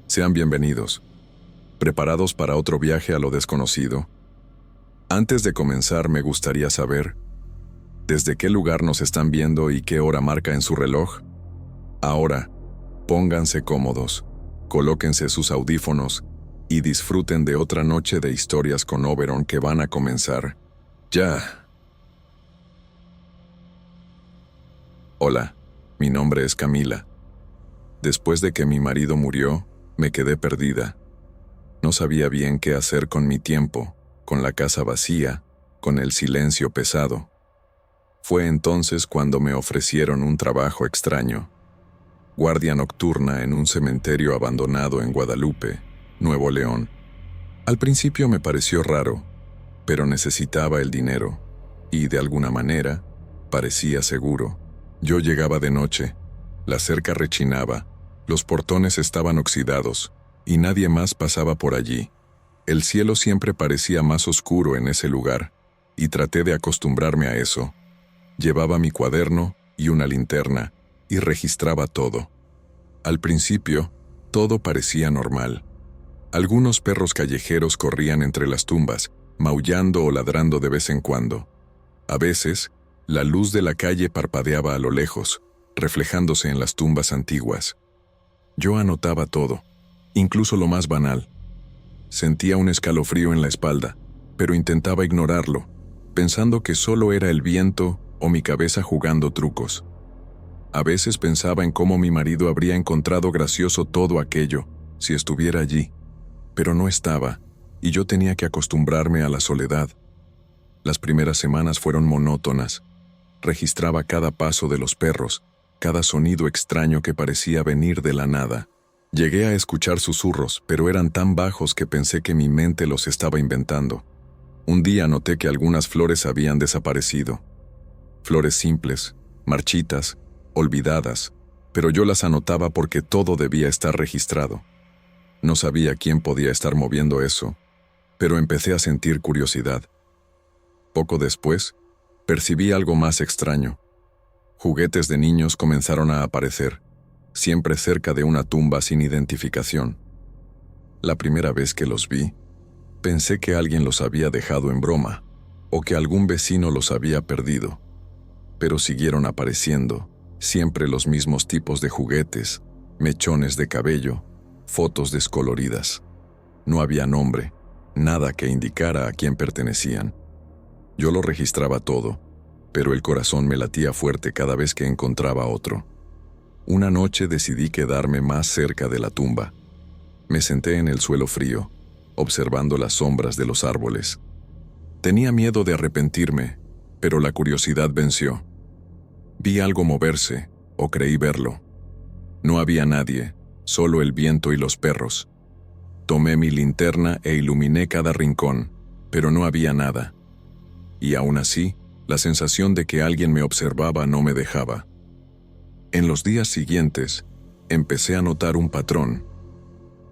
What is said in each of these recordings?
Sean bienvenidos. ¿Preparados para otro viaje a lo desconocido? Antes de comenzar, me gustaría saber, ¿desde qué lugar nos están viendo y qué hora marca en su reloj? Ahora, pónganse cómodos, colóquense sus audífonos y disfruten de otra noche de historias con Oberon que van a comenzar ya. Hola, mi nombre es Camila. Después de que mi marido murió, me quedé perdida. No sabía bien qué hacer con mi tiempo, con la casa vacía, con el silencio pesado. Fue entonces cuando me ofrecieron un trabajo extraño. Guardia nocturna en un cementerio abandonado en Guadalupe, Nuevo León. Al principio me pareció raro, pero necesitaba el dinero, y de alguna manera, parecía seguro. Yo llegaba de noche, la cerca rechinaba, los portones estaban oxidados, y nadie más pasaba por allí. El cielo siempre parecía más oscuro en ese lugar, y traté de acostumbrarme a eso. Llevaba mi cuaderno y una linterna, y registraba todo. Al principio, todo parecía normal. Algunos perros callejeros corrían entre las tumbas, maullando o ladrando de vez en cuando. A veces, la luz de la calle parpadeaba a lo lejos, reflejándose en las tumbas antiguas. Yo anotaba todo, incluso lo más banal. Sentía un escalofrío en la espalda, pero intentaba ignorarlo, pensando que solo era el viento o mi cabeza jugando trucos. A veces pensaba en cómo mi marido habría encontrado gracioso todo aquello, si estuviera allí, pero no estaba, y yo tenía que acostumbrarme a la soledad. Las primeras semanas fueron monótonas. Registraba cada paso de los perros, cada sonido extraño que parecía venir de la nada. Llegué a escuchar susurros, pero eran tan bajos que pensé que mi mente los estaba inventando. Un día noté que algunas flores habían desaparecido. Flores simples, marchitas, olvidadas, pero yo las anotaba porque todo debía estar registrado. No sabía quién podía estar moviendo eso, pero empecé a sentir curiosidad. Poco después, percibí algo más extraño. Juguetes de niños comenzaron a aparecer, siempre cerca de una tumba sin identificación. La primera vez que los vi, pensé que alguien los había dejado en broma, o que algún vecino los había perdido. Pero siguieron apareciendo, siempre los mismos tipos de juguetes, mechones de cabello, fotos descoloridas. No había nombre, nada que indicara a quién pertenecían. Yo lo registraba todo, pero el corazón me latía fuerte cada vez que encontraba otro. Una noche decidí quedarme más cerca de la tumba. Me senté en el suelo frío, observando las sombras de los árboles. Tenía miedo de arrepentirme, pero la curiosidad venció. Vi algo moverse, o creí verlo. No había nadie, solo el viento y los perros. Tomé mi linterna e iluminé cada rincón, pero no había nada. Y aún así, la sensación de que alguien me observaba no me dejaba. En los días siguientes, empecé a notar un patrón.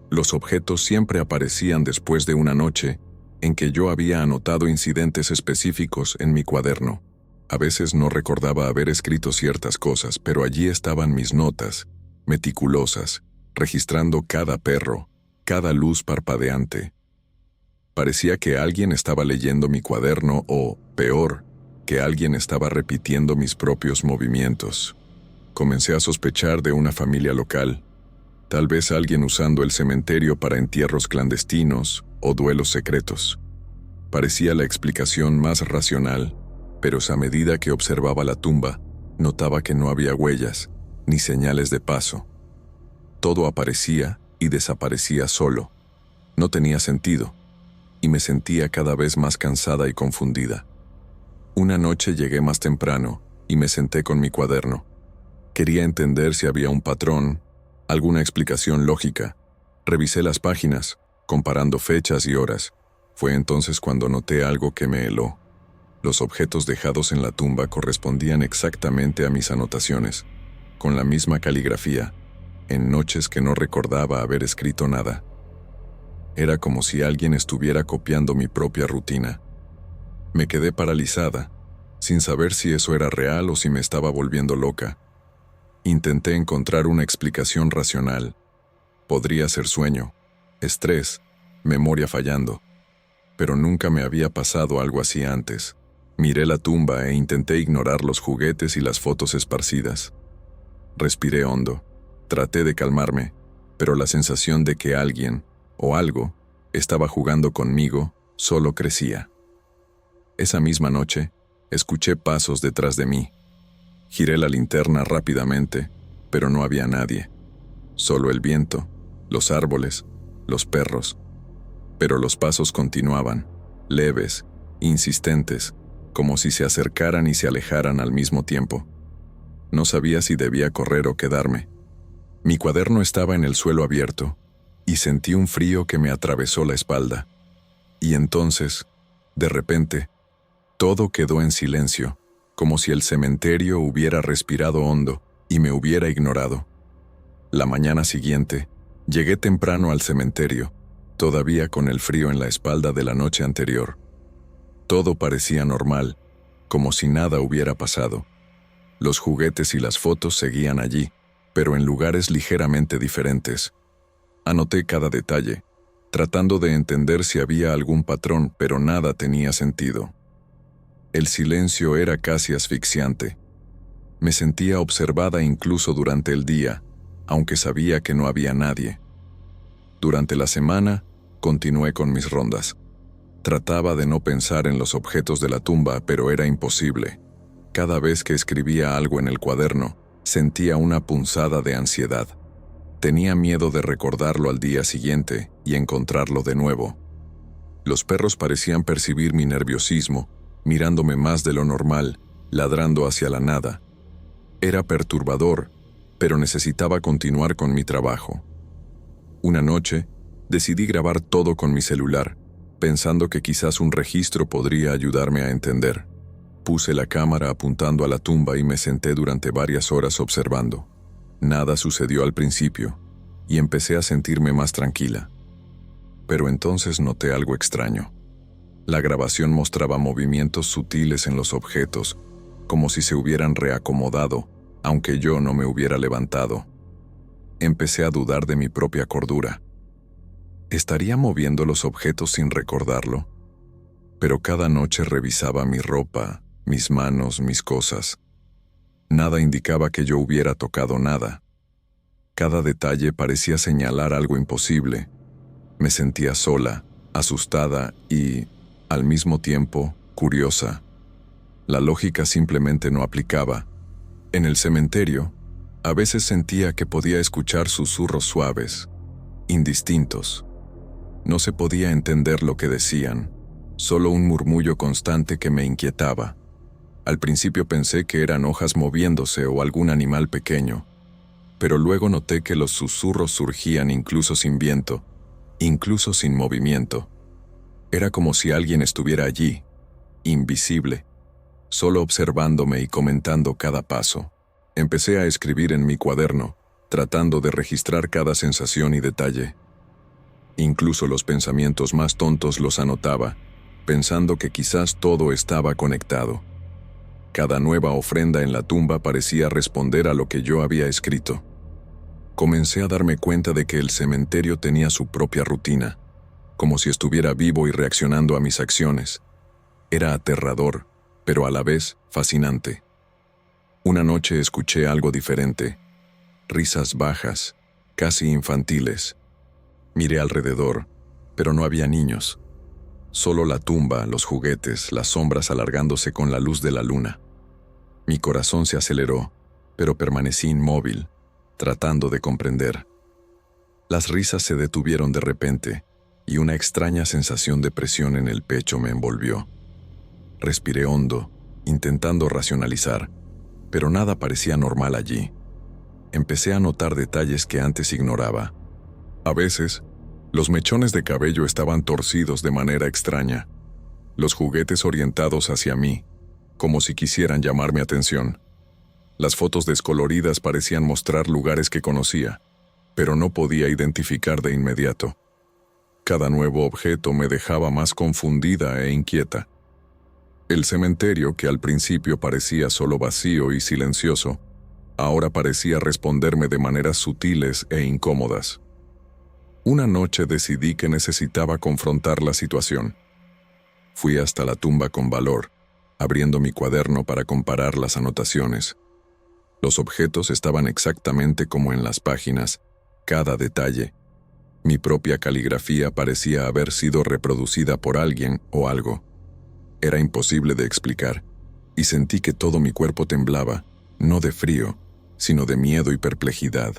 Los objetos siempre aparecían después de una noche en que yo había anotado incidentes específicos en mi cuaderno. A veces no recordaba haber escrito ciertas cosas, pero allí estaban mis notas, meticulosas, registrando cada perro, cada luz parpadeante. Parecía que alguien estaba leyendo mi cuaderno o, peor, que alguien estaba repitiendo mis propios movimientos. Comencé a sospechar de una familia local, tal vez alguien usando el cementerio para entierros clandestinos o duelos secretos. Parecía la explicación más racional, pero a medida que observaba la tumba, notaba que no había huellas, ni señales de paso. Todo aparecía y desaparecía solo. No tenía sentido, y me sentía cada vez más cansada y confundida. Una noche llegué más temprano y me senté con mi cuaderno. Quería entender si había un patrón, alguna explicación lógica. Revisé las páginas, comparando fechas y horas. Fue entonces cuando noté algo que me heló. Los objetos dejados en la tumba correspondían exactamente a mis anotaciones, con la misma caligrafía, en noches que no recordaba haber escrito nada. Era como si alguien estuviera copiando mi propia rutina. Me quedé paralizada, sin saber si eso era real o si me estaba volviendo loca. Intenté encontrar una explicación racional, Podría ser sueño, estrés, memoria fallando. Pero nunca me había pasado algo así antes. Miré la tumba e intenté ignorar los juguetes y las fotos esparcidas. Respiré hondo. Traté de calmarme, pero la sensación de que alguien, o algo, estaba jugando conmigo solo crecía. Esa misma noche, escuché pasos detrás de mí. Giré la linterna rápidamente, pero no había nadie. Solo el viento, los árboles, los perros. Pero los pasos continuaban, leves, insistentes, como si se acercaran y se alejaran al mismo tiempo. No sabía si debía correr o quedarme. Mi cuaderno estaba en el suelo abierto, y sentí un frío que me atravesó la espalda. Y entonces, de repente, todo quedó en silencio, como si el cementerio hubiera respirado hondo y me hubiera ignorado. La mañana siguiente, llegué temprano al cementerio, todavía con el frío en la espalda de la noche anterior. Todo parecía normal, como si nada hubiera pasado. Los juguetes y las fotos seguían allí, pero en lugares ligeramente diferentes. Anoté cada detalle, tratando de entender si había algún patrón, pero nada tenía sentido. El silencio era casi asfixiante. Me sentía observada incluso durante el día, aunque sabía que no había nadie. Durante la semana, continué con mis rondas. Trataba de no pensar en los objetos de la tumba, pero era imposible. Cada vez que escribía algo en el cuaderno, sentía una punzada de ansiedad. Tenía miedo de recordarlo al día siguiente y encontrarlo de nuevo. Los perros parecían percibir mi nerviosismo, mirándome más de lo normal, ladrando hacia la nada. Era perturbador, pero necesitaba continuar con mi trabajo. Una noche, decidí grabar todo con mi celular, pensando que quizás un registro podría ayudarme a entender. Puse la cámara apuntando a la tumba y me senté durante varias horas observando. Nada sucedió al principio, y empecé a sentirme más tranquila. Pero entonces noté algo extraño. La grabación mostraba movimientos sutiles en los objetos, como si se hubieran reacomodado, aunque yo no me hubiera levantado. Empecé a dudar de mi propia cordura. ¿Estaría moviendo los objetos sin recordarlo? Pero cada noche revisaba mi ropa, mis manos, mis cosas. Nada indicaba que yo hubiera tocado nada. Cada detalle parecía señalar algo imposible. Me sentía sola, asustada y, al mismo tiempo, curiosa. La lógica simplemente no aplicaba. En el cementerio, a veces sentía que podía escuchar susurros suaves, indistintos. No se podía entender lo que decían, solo un murmullo constante que me inquietaba. Al principio pensé que eran hojas moviéndose o algún animal pequeño, pero luego noté que los susurros surgían incluso sin viento, incluso sin movimiento. Era como si alguien estuviera allí, invisible, solo observándome y comentando cada paso. Empecé a escribir en mi cuaderno, tratando de registrar cada sensación y detalle. Incluso los pensamientos más tontos los anotaba, pensando que quizás todo estaba conectado. Cada nueva ofrenda en la tumba parecía responder a lo que yo había escrito. Comencé a darme cuenta de que el cementerio tenía su propia rutina, como si estuviera vivo y reaccionando a mis acciones. Era aterrador, pero a la vez fascinante. Una noche escuché algo diferente, risas bajas, casi infantiles. Miré alrededor, pero no había niños. Solo la tumba, los juguetes, las sombras alargándose con la luz de la luna. Mi corazón se aceleró, pero permanecí inmóvil, tratando de comprender. Las risas se detuvieron de repente, y una extraña sensación de presión en el pecho me envolvió. Respiré hondo, intentando racionalizar, pero nada parecía normal allí. Empecé a notar detalles que antes ignoraba. A veces, los mechones de cabello estaban torcidos de manera extraña, los juguetes orientados hacia mí, como si quisieran llamar mi atención. Las fotos descoloridas parecían mostrar lugares que conocía, pero no podía identificar de inmediato. Cada nuevo objeto me dejaba más confundida e inquieta. El cementerio, que al principio parecía solo vacío y silencioso, ahora parecía responderme de maneras sutiles e incómodas. Una noche decidí que necesitaba confrontar la situación. Fui hasta la tumba con valor, abriendo mi cuaderno para comparar las anotaciones. Los objetos estaban exactamente como en las páginas, cada detalle. Mi propia caligrafía parecía haber sido reproducida por alguien o algo. Era imposible de explicar, y sentí que todo mi cuerpo temblaba, no de frío, sino de miedo y perplejidad.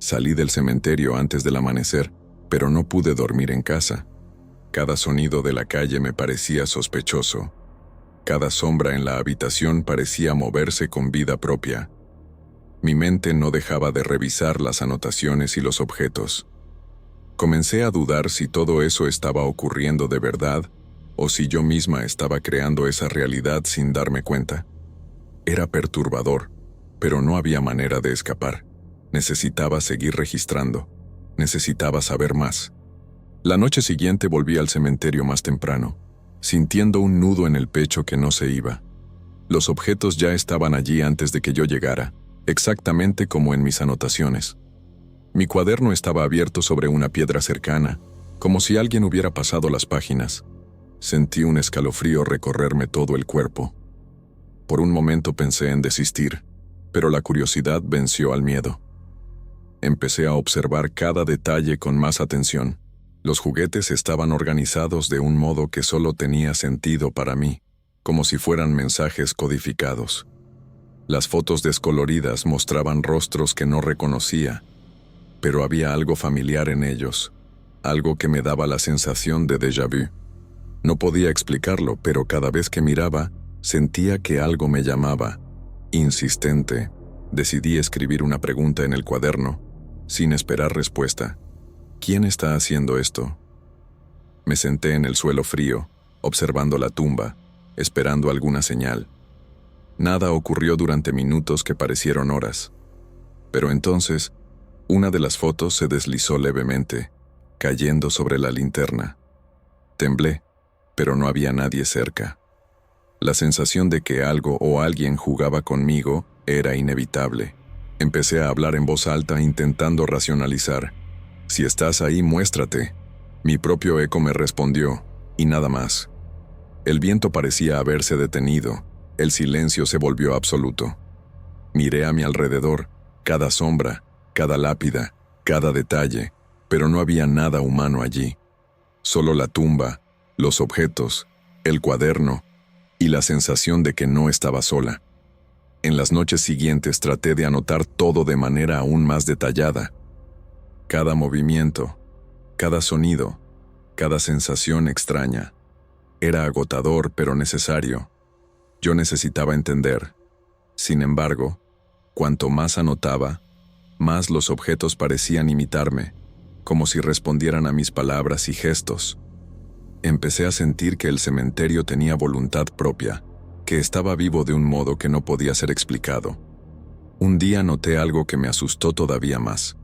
Salí del cementerio antes del amanecer, pero no pude dormir en casa. Cada sonido de la calle me parecía sospechoso. Cada sombra en la habitación parecía moverse con vida propia. Mi mente no dejaba de revisar las anotaciones y los objetos. Comencé a dudar si todo eso estaba ocurriendo de verdad o si yo misma estaba creando esa realidad sin darme cuenta. Era perturbador, pero no había manera de escapar. Necesitaba seguir registrando. Necesitaba saber más. La noche siguiente volví al cementerio más temprano, sintiendo un nudo en el pecho que no se iba. Los objetos ya estaban allí antes de que yo llegara, exactamente como en mis anotaciones. Mi cuaderno estaba abierto sobre una piedra cercana, como si alguien hubiera pasado las páginas. Sentí un escalofrío recorrerme todo el cuerpo. Por un momento pensé en desistir, pero la curiosidad venció al miedo. Empecé a observar cada detalle con más atención. Los juguetes estaban organizados de un modo que solo tenía sentido para mí, como si fueran mensajes codificados. Las fotos descoloridas mostraban rostros que no reconocía, pero había algo familiar en ellos, algo que me daba la sensación de déjà vu. No podía explicarlo, pero cada vez que miraba, sentía que algo me llamaba. Insistente, decidí escribir una pregunta en el cuaderno, sin esperar respuesta. ¿Quién está haciendo esto? Me senté en el suelo frío, observando la tumba, esperando alguna señal. Nada ocurrió durante minutos que parecieron horas. Pero entonces, una de las fotos se deslizó levemente, cayendo sobre la linterna. Temblé, pero no había nadie cerca. La sensación de que algo o alguien jugaba conmigo era inevitable. Empecé a hablar en voz alta intentando racionalizar. «Si estás ahí, muéstrate». Mi propio eco me respondió, y nada más. El viento parecía haberse detenido, el silencio se volvió absoluto. Miré a mi alrededor, cada sombra, cada lápida, cada detalle, pero no había nada humano allí. Solo la tumba, los objetos, el cuaderno y la sensación de que no estaba sola. En las noches siguientes traté de anotar todo de manera aún más detallada. Cada movimiento, cada sonido, cada sensación extraña. Era agotador pero necesario. Yo necesitaba entender. Sin embargo, cuanto más anotaba, más los objetos parecían imitarme, como si respondieran a mis palabras y gestos. Empecé a sentir que el cementerio tenía voluntad propia, que estaba vivo de un modo que no podía ser explicado. Un día noté algo que me asustó todavía más.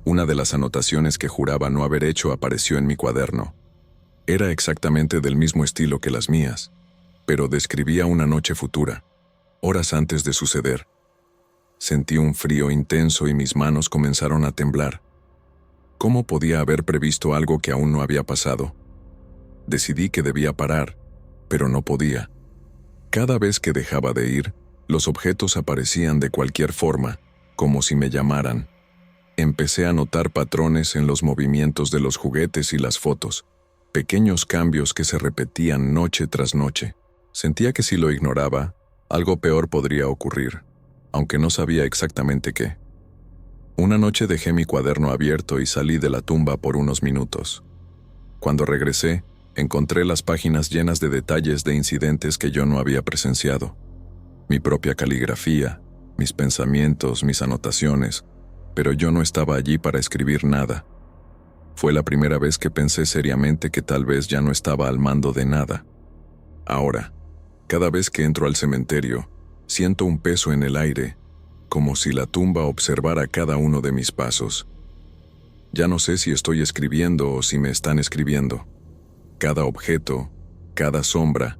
Una de las anotaciones que juraba no haber hecho apareció en mi cuaderno. Era exactamente del mismo estilo que las mías, pero describía una noche futura, horas antes de suceder. Sentí un frío intenso y mis manos comenzaron a temblar. ¿Cómo podía haber previsto algo que aún no había pasado? Decidí que debía parar, pero no podía. Cada vez que dejaba de ir, los objetos aparecían de cualquier forma, como si me llamaran. Empecé a notar patrones en los movimientos de los juguetes y las fotos, pequeños cambios que se repetían noche tras noche. Sentía que si lo ignoraba, algo peor podría ocurrir, aunque no sabía exactamente qué. Una noche dejé mi cuaderno abierto y salí de la tumba por unos minutos. Cuando regresé, encontré las páginas llenas de detalles de incidentes que yo no había presenciado. Mi propia caligrafía, mis pensamientos, mis anotaciones, pero yo no estaba allí para escribir nada. Fue la primera vez que pensé seriamente que tal vez ya no estaba al mando de nada. Ahora, cada vez que entro al cementerio, siento un peso en el aire, como si la tumba observara cada uno de mis pasos. Ya no sé si estoy escribiendo o si me están escribiendo. Cada objeto, cada sombra,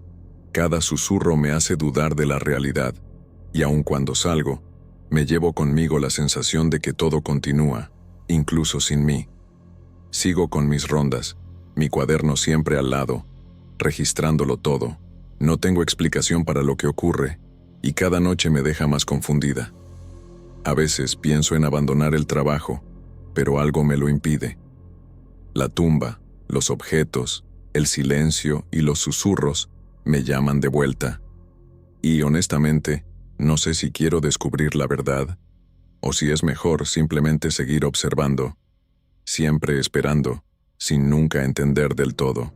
cada susurro me hace dudar de la realidad, y aun cuando salgo, me llevo conmigo la sensación de que todo continúa, incluso sin mí. Sigo con mis rondas, mi cuaderno siempre al lado, registrándolo todo. No tengo explicación para lo que ocurre, y cada noche me deja más confundida. A veces pienso en abandonar el trabajo, pero algo me lo impide. La tumba, los objetos, el silencio y los susurros me llaman de vuelta. Y honestamente, no sé si quiero descubrir la verdad, o si es mejor simplemente seguir observando, siempre esperando, sin nunca entender del todo.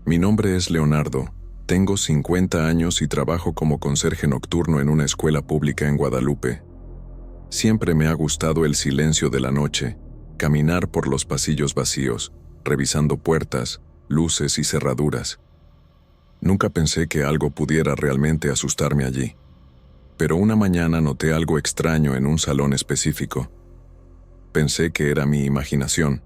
Mi nombre es Leonardo, tengo 50 años y trabajo como conserje nocturno en una escuela pública en Guadalupe. Siempre me ha gustado el silencio de la noche, caminar por los pasillos vacíos, revisando puertas, luces y cerraduras. Nunca pensé que algo pudiera realmente asustarme allí. Pero una mañana noté algo extraño en un salón específico. Pensé que era mi imaginación,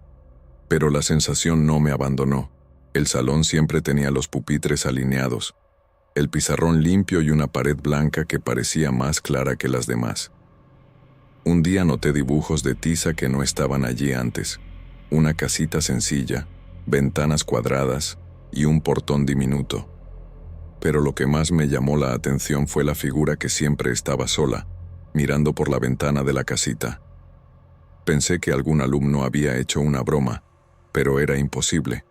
pero la sensación no me abandonó. El salón siempre tenía los pupitres alineados, el pizarrón limpio y una pared blanca que parecía más clara que las demás. Un día noté dibujos de tiza que no estaban allí antes. Una casita sencilla, ventanas cuadradas y un portón diminuto. Pero lo que más me llamó la atención fue la figura que siempre estaba sola, mirando por la ventana de la casita. Pensé que algún alumno había hecho una broma, pero era imposible.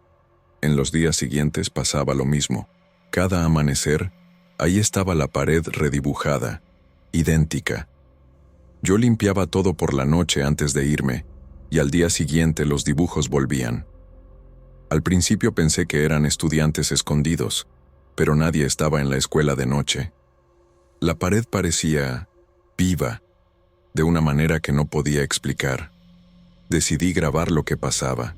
En los días siguientes pasaba lo mismo. Cada amanecer, ahí estaba la pared redibujada, idéntica. Yo limpiaba todo por la noche antes de irme, y al día siguiente los dibujos volvían. Al principio pensé que eran estudiantes escondidos, pero nadie estaba en la escuela de noche. La pared parecía viva, de una manera que no podía explicar. Decidí grabar lo que pasaba.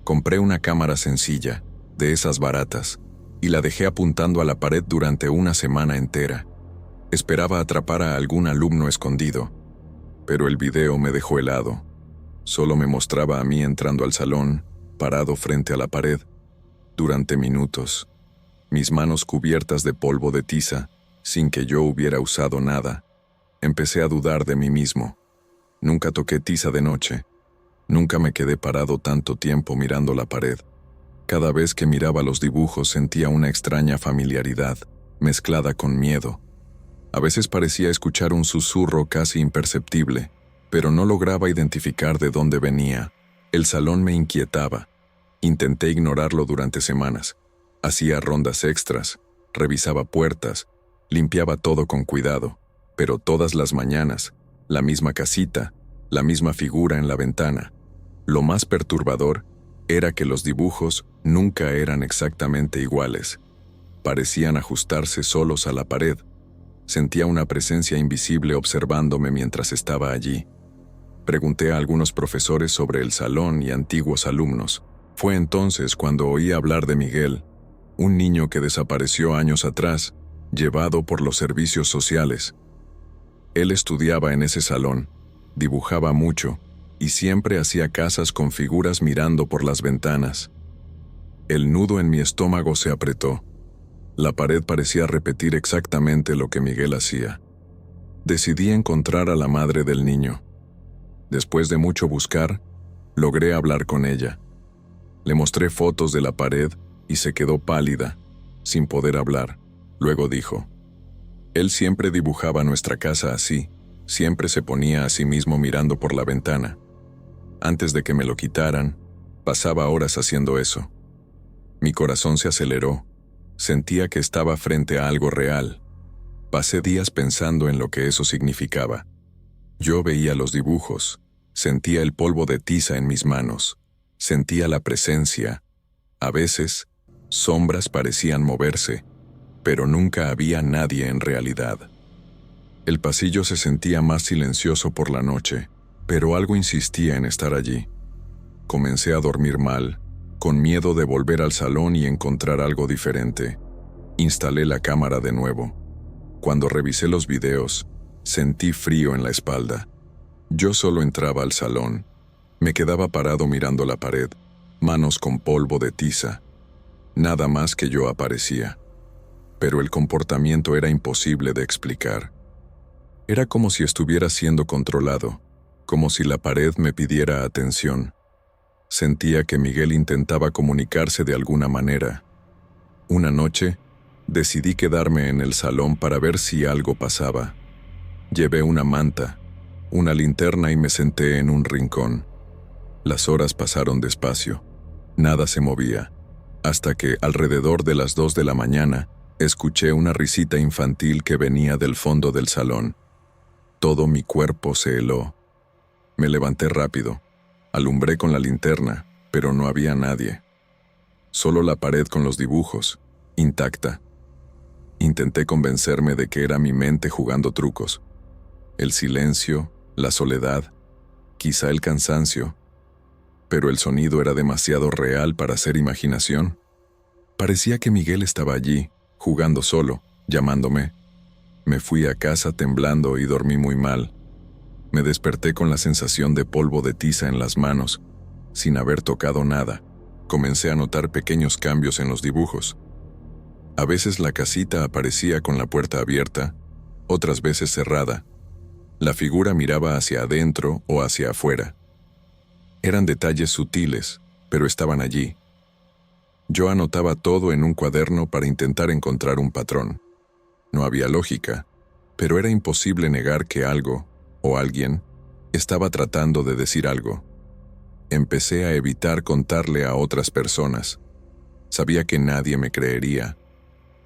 Compré una cámara sencilla, de esas baratas, y la dejé apuntando a la pared durante una semana entera. Esperaba atrapar a algún alumno escondido, pero el video me dejó helado. Solo me mostraba a mí entrando al salón, parado frente a la pared, durante minutos, mis manos cubiertas de polvo de tiza, sin que yo hubiera usado nada. Empecé a dudar de mí mismo. Nunca toqué tiza de noche. Nunca me quedé parado tanto tiempo mirando la pared. Cada vez que miraba los dibujos sentía una extraña familiaridad, mezclada con miedo. A veces parecía escuchar un susurro casi imperceptible, pero no lograba identificar de dónde venía. El salón me inquietaba. Intenté ignorarlo durante semanas. Hacía rondas extras, revisaba puertas, limpiaba todo con cuidado, pero todas las mañanas, la misma casita, la misma figura en la ventana. Lo más perturbador era que los dibujos nunca eran exactamente iguales. Parecían ajustarse solos a la pared. Sentía una presencia invisible observándome mientras estaba allí. Pregunté a algunos profesores sobre el salón y antiguos alumnos. Fue entonces cuando oí hablar de Miguel, un niño que desapareció años atrás, llevado por los servicios sociales. Él estudiaba en ese salón, dibujaba mucho, y siempre hacía casas con figuras mirando por las ventanas. El nudo en mi estómago se apretó. La pared parecía repetir exactamente lo que Miguel hacía. Decidí encontrar a la madre del niño. Después de mucho buscar, logré hablar con ella. Le mostré fotos de la pared y se quedó pálida, sin poder hablar. Luego dijo: él siempre dibujaba nuestra casa así, siempre se ponía a sí mismo mirando por la ventana. Antes de que me lo quitaran, pasaba horas haciendo eso. Mi corazón se aceleró. Sentía que estaba frente a algo real. Pasé días pensando en lo que eso significaba. Yo veía los dibujos, sentía el polvo de tiza en mis manos, sentía la presencia. A veces, sombras parecían moverse, pero nunca había nadie en realidad. El pasillo se sentía más silencioso por la noche, pero algo insistía en estar allí. Comencé a dormir mal, con miedo de volver al salón y encontrar algo diferente. Instalé la cámara de nuevo. Cuando revisé los videos, sentí frío en la espalda. Yo solo entraba al salón. Me quedaba parado mirando la pared, manos con polvo de tiza. Nada más que yo aparecía. pero el comportamiento era imposible de explicar. Era como si estuviera siendo controlado, como si la pared me pidiera atención. Sentía que Miguel intentaba comunicarse de alguna manera. Una noche, decidí quedarme en el salón para ver si algo pasaba. Llevé una manta, una linterna y me senté en un rincón. Las horas pasaron despacio. Nada se movía, hasta que, alrededor de las 2 de la mañana, escuché una risita infantil que venía del fondo del salón. Todo mi cuerpo se heló. Me levanté rápido. Alumbré con la linterna, pero no había nadie. Solo la pared con los dibujos, intacta. Intenté convencerme de que era mi mente jugando trucos. El silencio, la soledad, quizá el cansancio. Pero el sonido era demasiado real para ser imaginación. Parecía que Miguel estaba allí, jugando solo, llamándome. Me fui a casa temblando y dormí muy mal. Me desperté con la sensación de polvo de tiza en las manos, sin haber tocado nada. Comencé a notar pequeños cambios en los dibujos. A veces la casita aparecía con la puerta abierta, otras veces cerrada. La figura miraba hacia adentro o hacia afuera. Eran detalles sutiles, pero estaban allí. Yo anotaba todo en un cuaderno para intentar encontrar un patrón. No había lógica, pero era imposible negar que algo, o alguien, estaba tratando de decir algo. Empecé a evitar contarle a otras personas. Sabía que nadie me creería.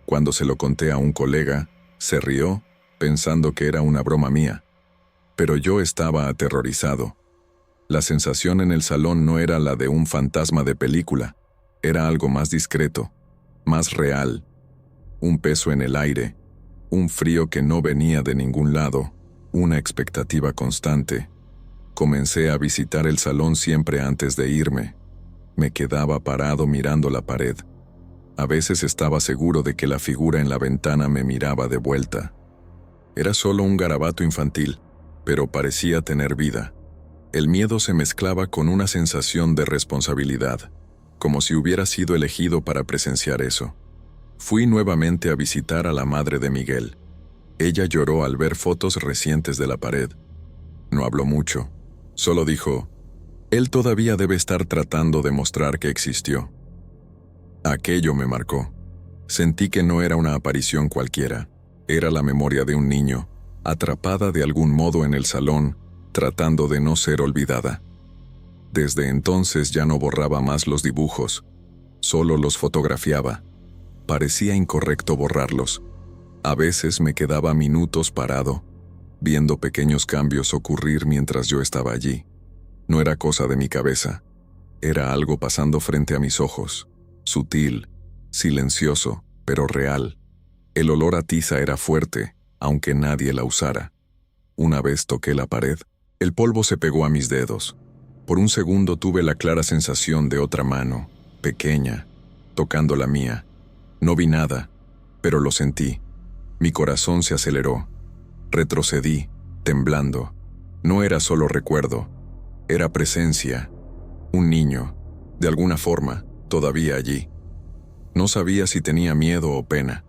Cuando se lo conté a un colega, se rió, pensando que era una broma mía. Pero yo estaba aterrorizado. La sensación en el salón no era la de un fantasma de película, era algo más discreto, más real. Un peso en el aire, un frío que no venía de ningún lado, una expectativa constante. Comencé a visitar el salón siempre antes de irme. Me quedaba parado mirando la pared. A veces estaba seguro de que la figura en la ventana me miraba de vuelta. Era solo un garabato infantil, pero parecía tener vida. El miedo se mezclaba con una sensación de responsabilidad, como si hubiera sido elegido para presenciar eso. Fui nuevamente a visitar a la madre de Miguel. Ella lloró al ver fotos recientes de la pared. No habló mucho, solo dijo, «Él todavía debe estar tratando de mostrar que existió». Aquello me marcó. Sentí que no era una aparición cualquiera. Era la memoria de un niño, atrapada de algún modo en el salón, tratando de no ser olvidada. Desde entonces ya no borraba más los dibujos, solo los fotografiaba. Parecía incorrecto borrarlos. A veces me quedaba minutos parado, viendo pequeños cambios ocurrir mientras yo estaba allí. No era cosa de mi cabeza, era algo pasando frente a mis ojos. Sutil, silencioso, pero real. El olor a tiza era fuerte, aunque nadie la usara. Una vez toqué la pared, el polvo se pegó a mis dedos. Por un segundo tuve la clara sensación de otra mano, pequeña, tocando la mía. No vi nada, pero lo sentí. Mi corazón se aceleró. Retrocedí, temblando. No era solo recuerdo, era presencia. Un niño, de alguna forma, todavía allí. No sabía si tenía miedo o pena.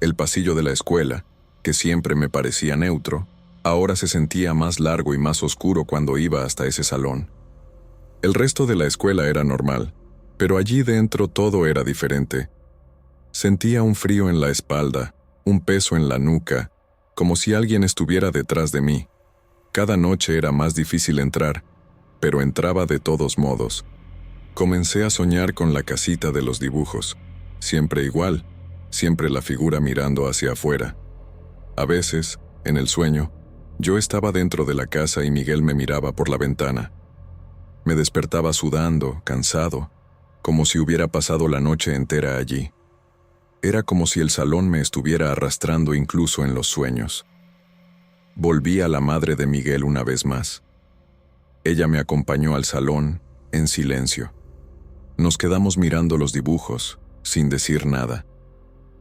El pasillo de la escuela, que siempre me parecía neutro, ahora se sentía más largo y más oscuro cuando iba hasta ese salón. El resto de la escuela era normal, pero allí dentro todo era diferente. Sentía un frío en la espalda, un peso en la nuca, como si alguien estuviera detrás de mí. Cada noche era más difícil entrar, pero entraba de todos modos. Comencé a soñar con la casita de los dibujos, siempre igual, siempre la figura mirando hacia afuera. A veces, en el sueño, yo estaba dentro de la casa y Miguel me miraba por la ventana. Me despertaba sudando, cansado, como si hubiera pasado la noche entera allí. Era como si el salón me estuviera arrastrando incluso en los sueños. Volví a la madre de Miguel una vez más. Ella me acompañó al salón, en silencio. Nos quedamos mirando los dibujos, sin decir nada.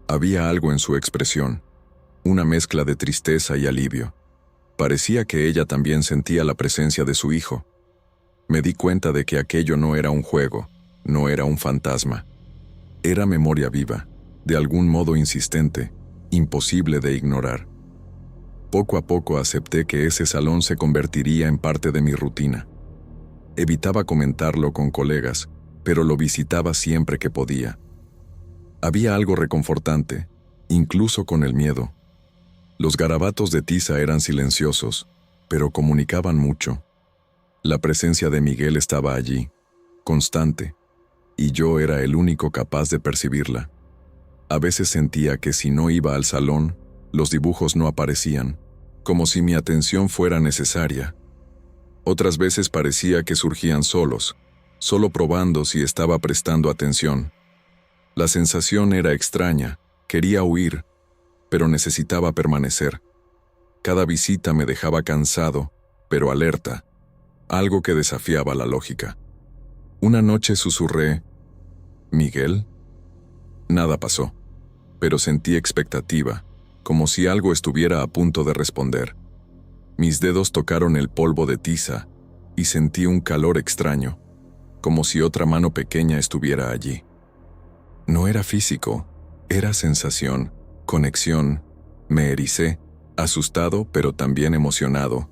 Había algo en su expresión, una mezcla de tristeza y alivio. Parecía que ella también sentía la presencia de su hijo. Me di cuenta de que aquello no era un juego, no era un fantasma. Era memoria viva, de algún modo insistente, imposible de ignorar. Poco a poco acepté que ese salón se convertiría en parte de mi rutina. Evitaba comentarlo con colegas, pero lo visitaba siempre que podía. Había algo reconfortante, incluso con el miedo. Los garabatos de tiza eran silenciosos, pero comunicaban mucho. La presencia de Miguel estaba allí, constante, y yo era el único capaz de percibirla. A veces sentía que si no iba al salón, los dibujos no aparecían, como si mi atención fuera necesaria. Otras veces parecía que surgían solos, solo probando si estaba prestando atención. La sensación era extraña, quería huir, pero necesitaba permanecer. Cada visita me dejaba cansado, pero alerta, algo que desafiaba la lógica. Una noche susurré, ¿Miguel? Nada pasó, pero sentí expectativa, como si algo estuviera a punto de responder. Mis dedos tocaron el polvo de tiza y sentí un calor extraño, como si otra mano pequeña estuviera allí. No era físico, era sensación, conexión. Me ericé, asustado pero también emocionado.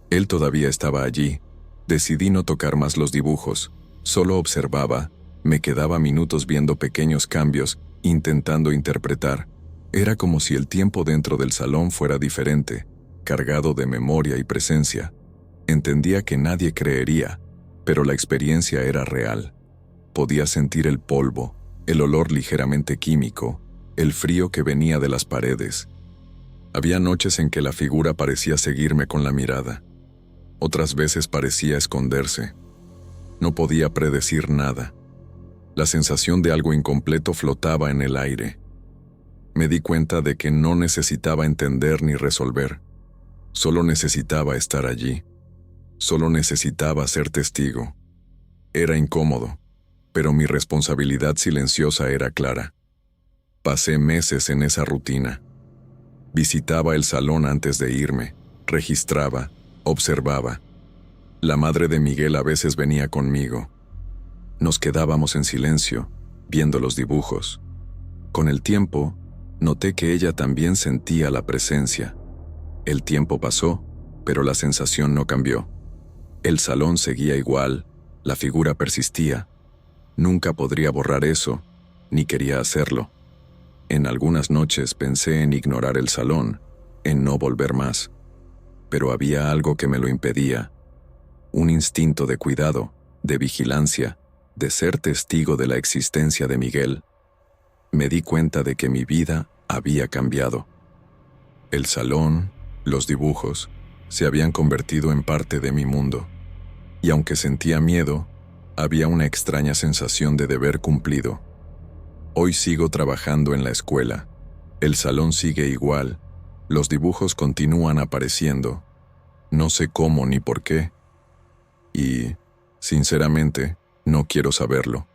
Él todavía estaba allí. Decidí no tocar más los dibujos, solo observaba, me quedaba minutos viendo pequeños cambios, intentando interpretar. Era como si el tiempo dentro del salón fuera diferente, cargado de memoria y presencia. Entendía que nadie creería, pero la experiencia era real. Podía sentir el polvo, el olor ligeramente químico, el frío que venía de las paredes. Había noches en que la figura parecía seguirme con la mirada. Otras veces parecía esconderse. No podía predecir nada. La sensación de algo incompleto flotaba en el aire. Me di cuenta de que no necesitaba entender ni resolver. Solo necesitaba estar allí. Solo necesitaba ser testigo. Era incómodo, pero mi responsabilidad silenciosa era clara. Pasé meses en esa rutina. Visitaba el salón antes de irme, registraba, observaba. La madre de Miguel a veces venía conmigo. Nos quedábamos en silencio, viendo los dibujos. Con el tiempo, noté que ella también sentía la presencia. El tiempo pasó, pero la sensación no cambió. El salón seguía igual, la figura persistía. Nunca podría borrar eso, ni quería hacerlo. En algunas noches pensé en ignorar el salón, en no volver más. Pero había algo que me lo impedía. Un instinto de cuidado, de vigilancia, de ser testigo de la existencia de Miguel. Me di cuenta de que mi vida había cambiado. El salón, los dibujos, se habían convertido en parte de mi mundo. Y aunque sentía miedo, había una extraña sensación de deber cumplido. Hoy sigo trabajando en la escuela. El salón sigue igual. Los dibujos continúan apareciendo. No sé cómo ni por qué. Y, sinceramente, no quiero saberlo.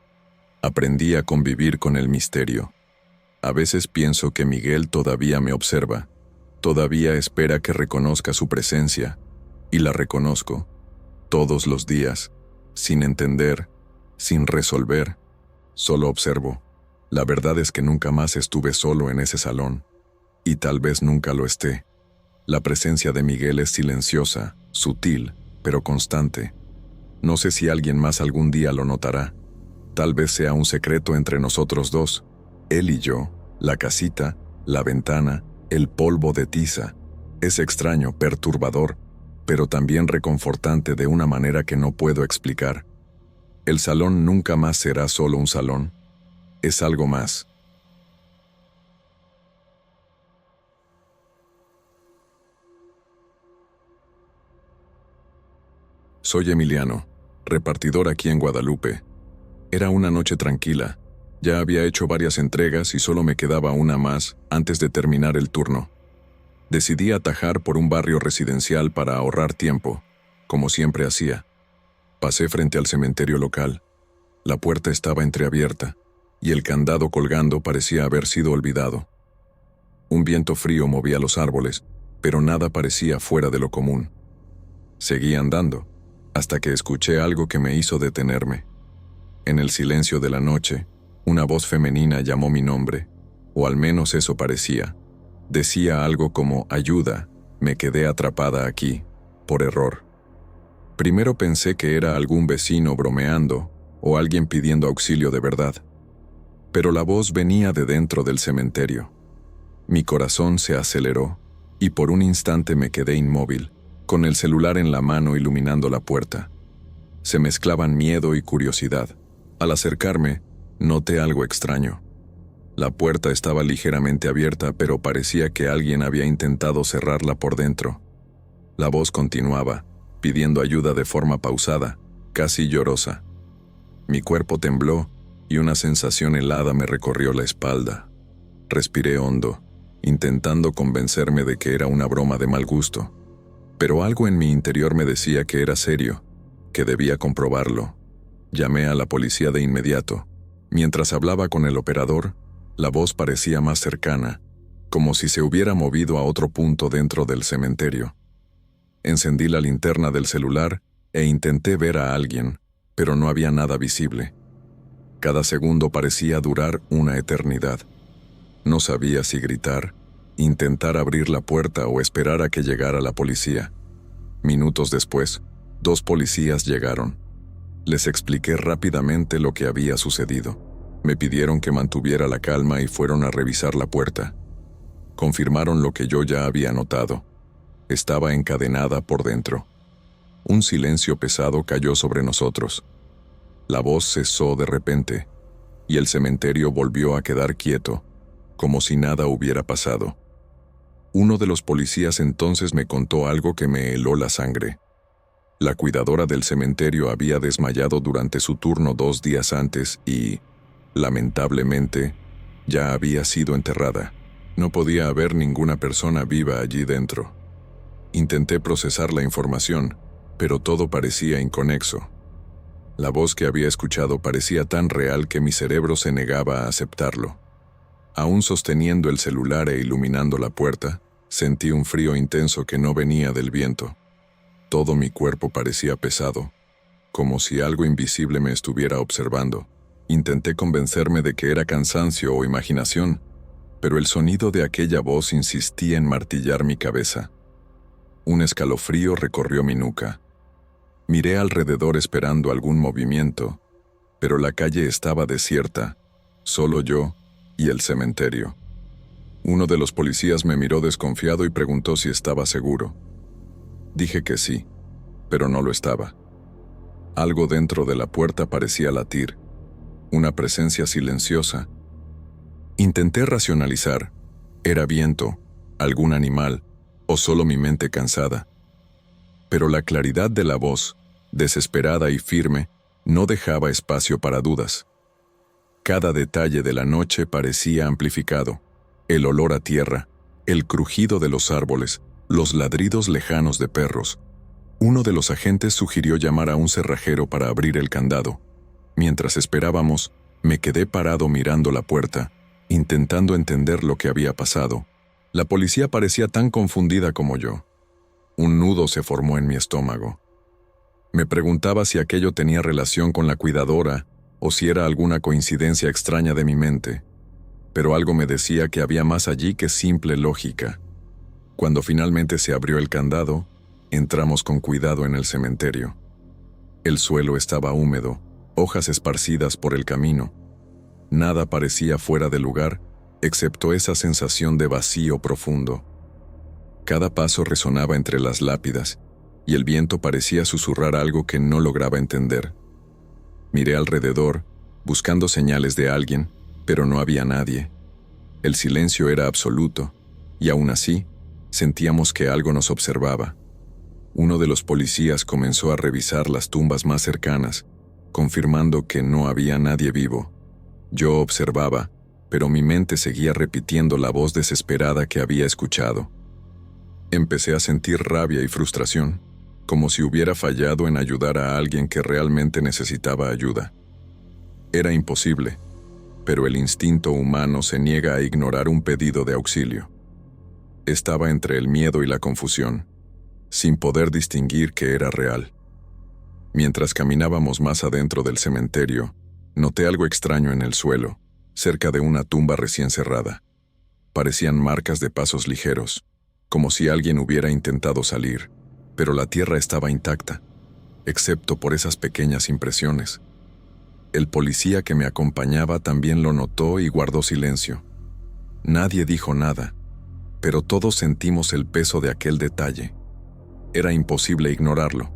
Aprendí a convivir con el misterio. A veces pienso que Miguel todavía me observa. Todavía espera que reconozca su presencia. Y la reconozco. Todos los días. Sin entender. Sin resolver. Solo observo. La verdad es que nunca más estuve solo en ese salón. Y tal vez nunca lo esté. La presencia de Miguel es silenciosa, sutil, pero constante. No sé si alguien más algún día lo notará. Tal vez sea un secreto entre nosotros dos, él y yo, la casita, la ventana, el polvo de tiza. Es extraño, perturbador, pero también reconfortante de una manera que no puedo explicar. El salón nunca más será solo un salón. Es algo más. Soy Emiliano, repartidor aquí en Guadalupe. Era una noche tranquila. Ya había hecho varias entregas y solo me quedaba una más antes de terminar el turno. Decidí atajar por un barrio residencial para ahorrar tiempo, como siempre hacía. Pasé frente al cementerio local. La puerta estaba entreabierta y el candado colgando parecía haber sido olvidado. Un viento frío movía los árboles, pero nada parecía fuera de lo común. Seguí andando, hasta que escuché algo que me hizo detenerme. En el silencio de la noche, una voz femenina llamó mi nombre. o al menos eso parecía. Decía algo como «ayuda, me quedé atrapada aquí», por error. Primero pensé que era algún vecino bromeando o alguien pidiendo auxilio de verdad. Pero la voz venía de dentro del cementerio. Mi corazón se aceleró y por un instante me quedé inmóvil, con el celular en la mano iluminando la puerta. Se mezclaban miedo y curiosidad. Al acercarme, noté algo extraño. La puerta estaba ligeramente abierta, pero parecía que alguien había intentado cerrarla por dentro. La voz continuaba, pidiendo ayuda de forma pausada, casi llorosa. Mi cuerpo tembló y una sensación helada me recorrió la espalda. Respiré hondo, intentando convencerme de que era una broma de mal gusto. Pero algo en mi interior me decía que era serio, que debía comprobarlo. Llamé a la policía de inmediato. Mientras hablaba con el operador, la voz parecía más cercana, como si se hubiera movido a otro punto dentro del cementerio. Encendí la linterna del celular e intenté ver a alguien, pero no había nada visible. Cada segundo parecía durar una eternidad. No sabía si gritar, intentar abrir la puerta o esperar a que llegara la policía. Minutos después, 2 policías llegaron. Les expliqué rápidamente lo que había sucedido. Me pidieron que mantuviera la calma y fueron a revisar la puerta. Confirmaron lo que yo ya había notado. Estaba encadenada por dentro. Un silencio pesado cayó sobre nosotros. La voz cesó de repente, y el cementerio volvió a quedar quieto, como si nada hubiera pasado. Uno de los policías entonces me contó algo que me heló la sangre. La cuidadora del cementerio había desmayado durante su turno 2 días antes y, lamentablemente, ya había sido enterrada. No podía haber ninguna persona viva allí dentro. Intenté procesar la información, pero todo parecía inconexo. La voz que había escuchado parecía tan real que mi cerebro se negaba a aceptarlo. Aún sosteniendo el celular e iluminando la puerta, sentí un frío intenso que no venía del viento. Todo mi cuerpo parecía pesado, como si algo invisible me estuviera observando. Intenté convencerme de que era cansancio o imaginación, pero el sonido de aquella voz insistía en martillar mi cabeza. Un escalofrío recorrió mi nuca. Miré alrededor esperando algún movimiento, pero la calle estaba desierta, solo yo y el cementerio. Uno de los policías me miró desconfiado y preguntó si estaba seguro. Dije que sí, pero no lo estaba. Algo dentro de la puerta parecía latir, una presencia silenciosa. Intenté racionalizar. ¿Era viento, algún animal o solo mi mente cansada? Pero la claridad de la voz, desesperada y firme, no dejaba espacio para dudas. Cada detalle de la noche parecía amplificado. El olor a tierra, el crujido de los árboles, los ladridos lejanos de perros. Uno de los agentes sugirió llamar a un cerrajero para abrir el candado. Mientras esperábamos, me quedé parado mirando la puerta, intentando entender lo que había pasado. La policía parecía tan confundida como yo. Un nudo se formó en mi estómago. Me preguntaba si aquello tenía relación con la cuidadora o si era alguna coincidencia extraña de mi mente. Pero algo me decía que había más allí que simple lógica. Cuando finalmente se abrió el candado, entramos con cuidado en el cementerio. El suelo estaba húmedo, hojas esparcidas por el camino. Nada parecía fuera de lugar, excepto esa sensación de vacío profundo. Cada paso resonaba entre las lápidas, y el viento parecía susurrar algo que no lograba entender. Miré alrededor, buscando señales de alguien, pero no había nadie. El silencio era absoluto, y aún así, sentíamos que algo nos observaba. Uno de los policías comenzó a revisar las tumbas más cercanas, confirmando que no había nadie vivo. Yo observaba, pero mi mente seguía repitiendo la voz desesperada que había escuchado. Empecé a sentir rabia y frustración, como si hubiera fallado en ayudar a alguien que realmente necesitaba ayuda. Era imposible, pero el instinto humano se niega a ignorar un pedido de auxilio. Estaba entre el miedo y la confusión, sin poder distinguir qué era real. Mientras caminábamos más adentro del cementerio, noté algo extraño en el suelo. cerca de una tumba recién cerrada. Parecían marcas de pasos ligeros, como si alguien hubiera intentado salir, pero la tierra estaba intacta, excepto por esas pequeñas impresiones. El policía que me acompañaba también lo notó y guardó silencio. Nadie dijo nada, pero todos sentimos el peso de aquel detalle. Era imposible ignorarlo.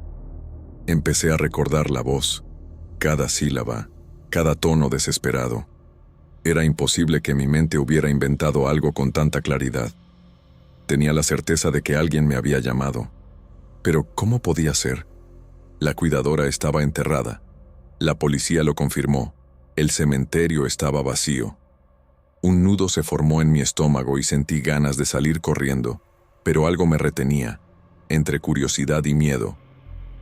Empecé a recordar la voz, cada sílaba, cada tono desesperado. Era imposible que mi mente hubiera inventado algo con tanta claridad. Tenía la certeza de que alguien me había llamado. Pero ¿cómo podía ser? La cuidadora estaba enterrada. La policía lo confirmó. El cementerio estaba vacío. Un nudo se formó en mi estómago y sentí ganas de salir corriendo, pero algo me retenía, entre curiosidad y miedo.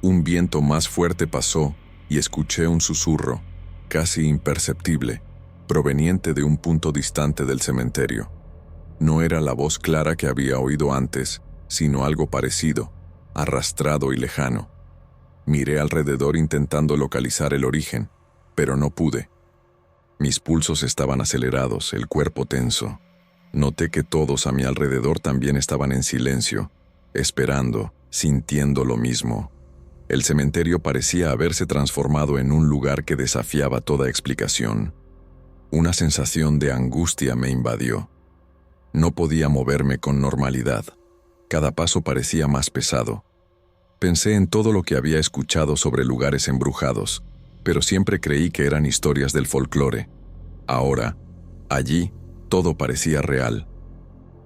Un viento más fuerte pasó y escuché un susurro, casi imperceptible, proveniente de un punto distante del cementerio. No era la voz clara que había oído antes, sino algo parecido, arrastrado y lejano. Miré alrededor intentando localizar el origen, pero no pude. Mis pulsos estaban acelerados, el cuerpo tenso. Noté que todos a mi alrededor también estaban en silencio, esperando, sintiendo lo mismo. El cementerio parecía haberse transformado en un lugar que desafiaba toda explicación. Una sensación de angustia me invadió. No podía moverme con normalidad. Cada paso parecía más pesado. Pensé en todo lo que había escuchado sobre lugares embrujados, pero siempre creí que eran historias del folclore. Ahora, allí, todo parecía real.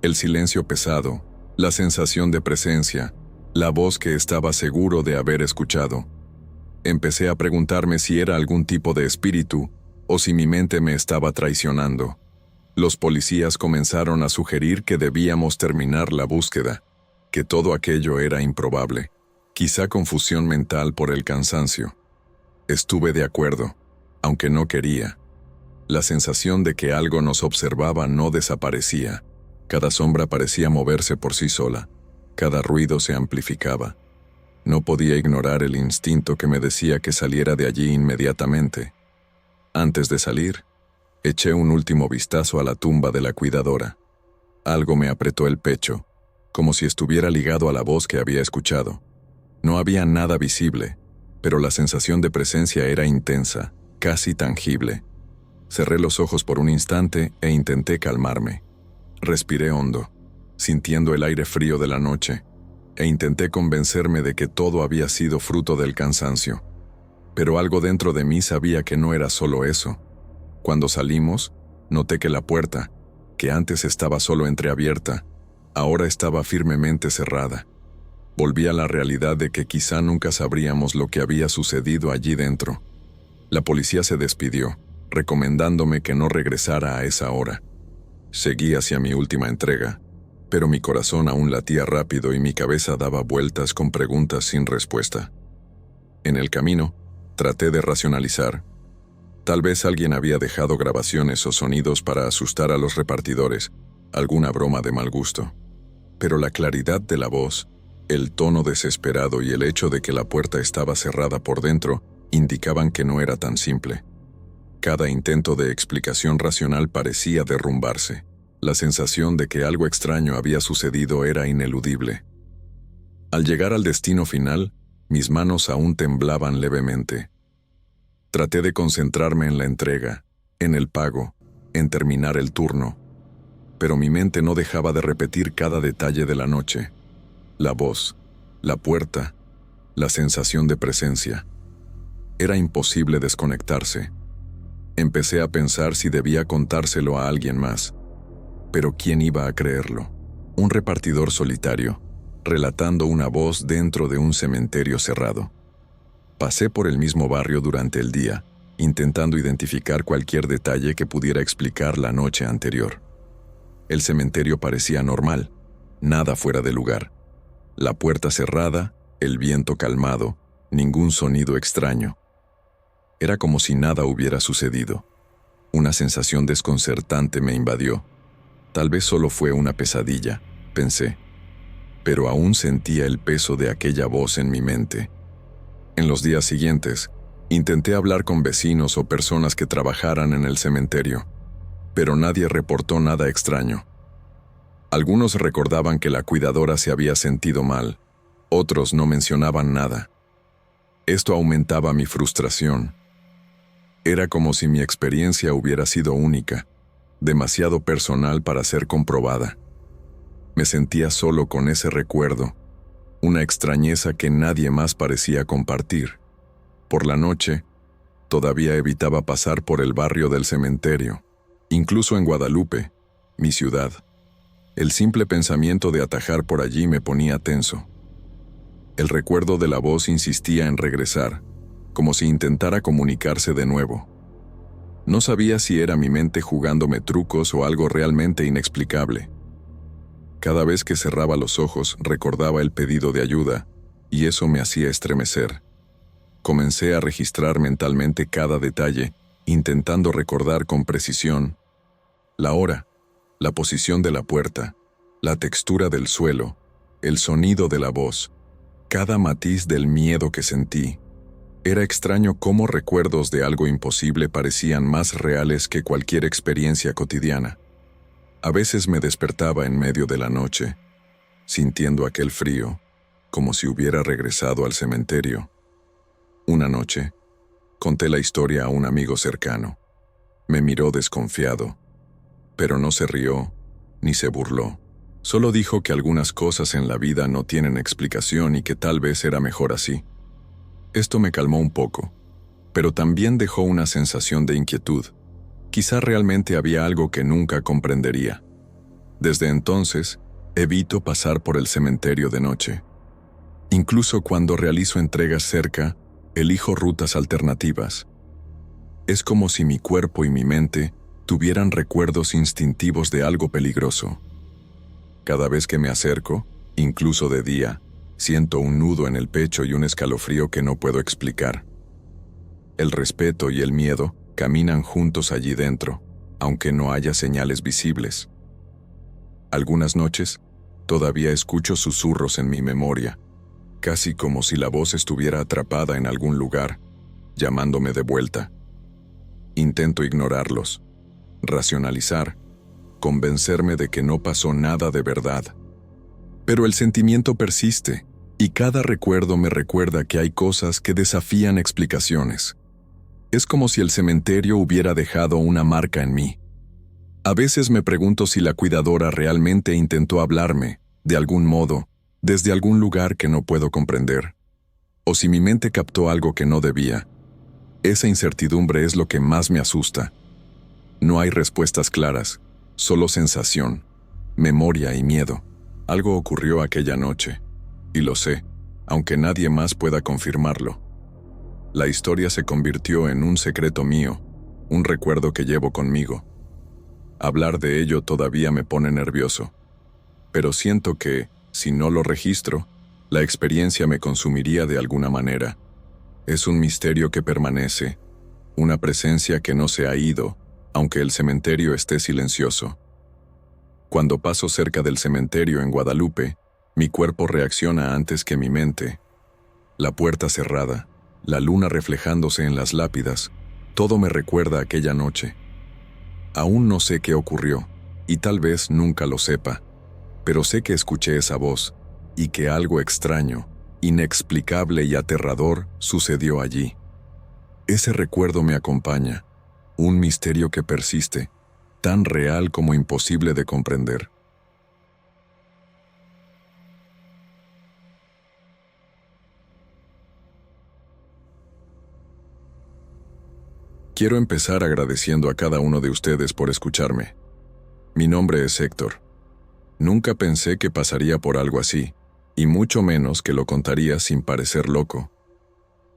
El silencio pesado, la sensación de presencia, la voz que estaba seguro de haber escuchado. Empecé a preguntarme si era algún tipo de espíritu o si mi mente me estaba traicionando. Los policías comenzaron a sugerir que debíamos terminar la búsqueda, que todo aquello era improbable. Quizá confusión mental por el cansancio. Estuve de acuerdo, aunque no quería. La sensación de que algo nos observaba no desaparecía. Cada sombra parecía moverse por sí sola. Cada ruido se amplificaba. No podía ignorar el instinto que me decía que saliera de allí inmediatamente. Antes de salir, eché un último vistazo a la tumba de la cuidadora. Algo me apretó el pecho, como si estuviera ligado a la voz que había escuchado. No había nada visible, pero la sensación de presencia era intensa, casi tangible. Cerré los ojos por un instante e intenté calmarme. Respiré hondo, sintiendo el aire frío de la noche, e intenté convencerme de que todo había sido fruto del cansancio. Pero algo dentro de mí sabía que no era solo eso. Cuando salimos, noté que la puerta, que antes estaba solo entreabierta, ahora estaba firmemente cerrada. Volví a la realidad de que quizá nunca sabríamos lo que había sucedido allí dentro. La policía se despidió, recomendándome que no regresara a esa hora. Seguí hacia mi última entrega, pero mi corazón aún latía rápido y mi cabeza daba vueltas con preguntas sin respuesta. En el camino, traté de racionalizar. Tal vez alguien había dejado grabaciones o sonidos para asustar a los repartidores, alguna broma de mal gusto. Pero la claridad de la voz, el tono desesperado y el hecho de que la puerta estaba cerrada por dentro indicaban que no era tan simple. Cada intento de explicación racional parecía derrumbarse. La sensación de que algo extraño había sucedido era ineludible. Al llegar al destino final, mis manos aún temblaban levemente. Traté de concentrarme en la entrega, en el pago, en terminar el turno, pero mi mente no dejaba de repetir cada detalle de la noche. La voz, la puerta, la sensación de presencia. Era imposible desconectarse. Empecé a pensar si debía contárselo a alguien más. Pero ¿quién iba a creerlo? Un repartidor solitario, relatando una voz dentro de un cementerio cerrado. Pasé por el mismo barrio durante el día, intentando identificar cualquier detalle que pudiera explicar la noche anterior. El cementerio parecía normal, nada fuera de lugar. La puerta cerrada, el viento calmado, ningún sonido extraño. Era como si nada hubiera sucedido. Una sensación desconcertante me invadió. Tal vez solo fue una pesadilla, pensé, pero aún sentía el peso de aquella voz en mi mente. En los días siguientes, intenté hablar con vecinos o personas que trabajaran en el cementerio, pero nadie reportó nada extraño. Algunos recordaban que la cuidadora se había sentido mal, otros no mencionaban nada. Esto aumentaba mi frustración. Era como si mi experiencia hubiera sido única, demasiado personal para ser comprobada. Me sentía solo con ese recuerdo, una extrañeza que nadie más parecía compartir. Por la noche, todavía evitaba pasar por el barrio del cementerio, incluso en Guadalupe, mi ciudad. El simple pensamiento de atajar por allí me ponía tenso. El recuerdo de la voz insistía en regresar, como si intentara comunicarse de nuevo. No sabía si era mi mente jugándome trucos o algo realmente inexplicable. Cada vez que cerraba los ojos recordaba el pedido de ayuda, y eso me hacía estremecer. Comencé a registrar mentalmente cada detalle, intentando recordar con precisión la hora, la posición de la puerta, la textura del suelo, el sonido de la voz, cada matiz del miedo que sentí. Era extraño cómo recuerdos de algo imposible parecían más reales que cualquier experiencia cotidiana. A veces me despertaba en medio de la noche, sintiendo aquel frío, como si hubiera regresado al cementerio. Una noche, conté la historia a un amigo cercano. Me miró desconfiado, pero no se rió, ni se burló. Solo dijo que algunas cosas en la vida no tienen explicación y que tal vez era mejor así. Esto me calmó un poco, pero también dejó una sensación de inquietud. Quizá realmente había algo que nunca comprendería. Desde entonces, evito pasar por el cementerio de noche. Incluso cuando realizo entregas cerca, elijo rutas alternativas. Es como si mi cuerpo y mi mente tuvieran recuerdos instintivos de algo peligroso. Cada vez que me acerco, incluso de día, siento un nudo en el pecho y un escalofrío que no puedo explicar. El respeto y el miedo caminan juntos allí dentro, aunque no haya señales visibles. Algunas noches, todavía escucho susurros en mi memoria, casi como si la voz estuviera atrapada en algún lugar, llamándome de vuelta. Intento ignorarlos, racionalizar, convencerme de que no pasó nada de verdad. Pero el sentimiento persiste, y cada recuerdo me recuerda que hay cosas que desafían explicaciones. Es como si el cementerio hubiera dejado una marca en mí. A veces me pregunto si la cuidadora realmente intentó hablarme, de algún modo, desde algún lugar que no puedo comprender, o si mi mente captó algo que no debía. Esa incertidumbre es lo que más me asusta. No hay respuestas claras, solo sensación, memoria y miedo. Algo ocurrió aquella noche, y lo sé, aunque nadie más pueda confirmarlo. La historia se convirtió en un secreto mío, un recuerdo que llevo conmigo. Hablar de ello todavía me pone nervioso, pero siento que, si no lo registro, la experiencia me consumiría de alguna manera. Es un misterio que permanece, una presencia que no se ha ido, aunque el cementerio esté silencioso. Cuando paso cerca del cementerio en Guadalupe, mi cuerpo reacciona antes que mi mente. La puerta cerrada, la luna reflejándose en las lápidas, todo me recuerda aquella noche. Aún no sé qué ocurrió, y tal vez nunca lo sepa, pero sé que escuché esa voz, y que algo extraño, inexplicable y aterrador sucedió allí. Ese recuerdo me acompaña, un misterio que persiste, tan real como imposible de comprender. Quiero empezar agradeciendo a cada uno de ustedes por escucharme. Mi nombre es Héctor. Nunca pensé que pasaría por algo así, y mucho menos que lo contaría sin parecer loco.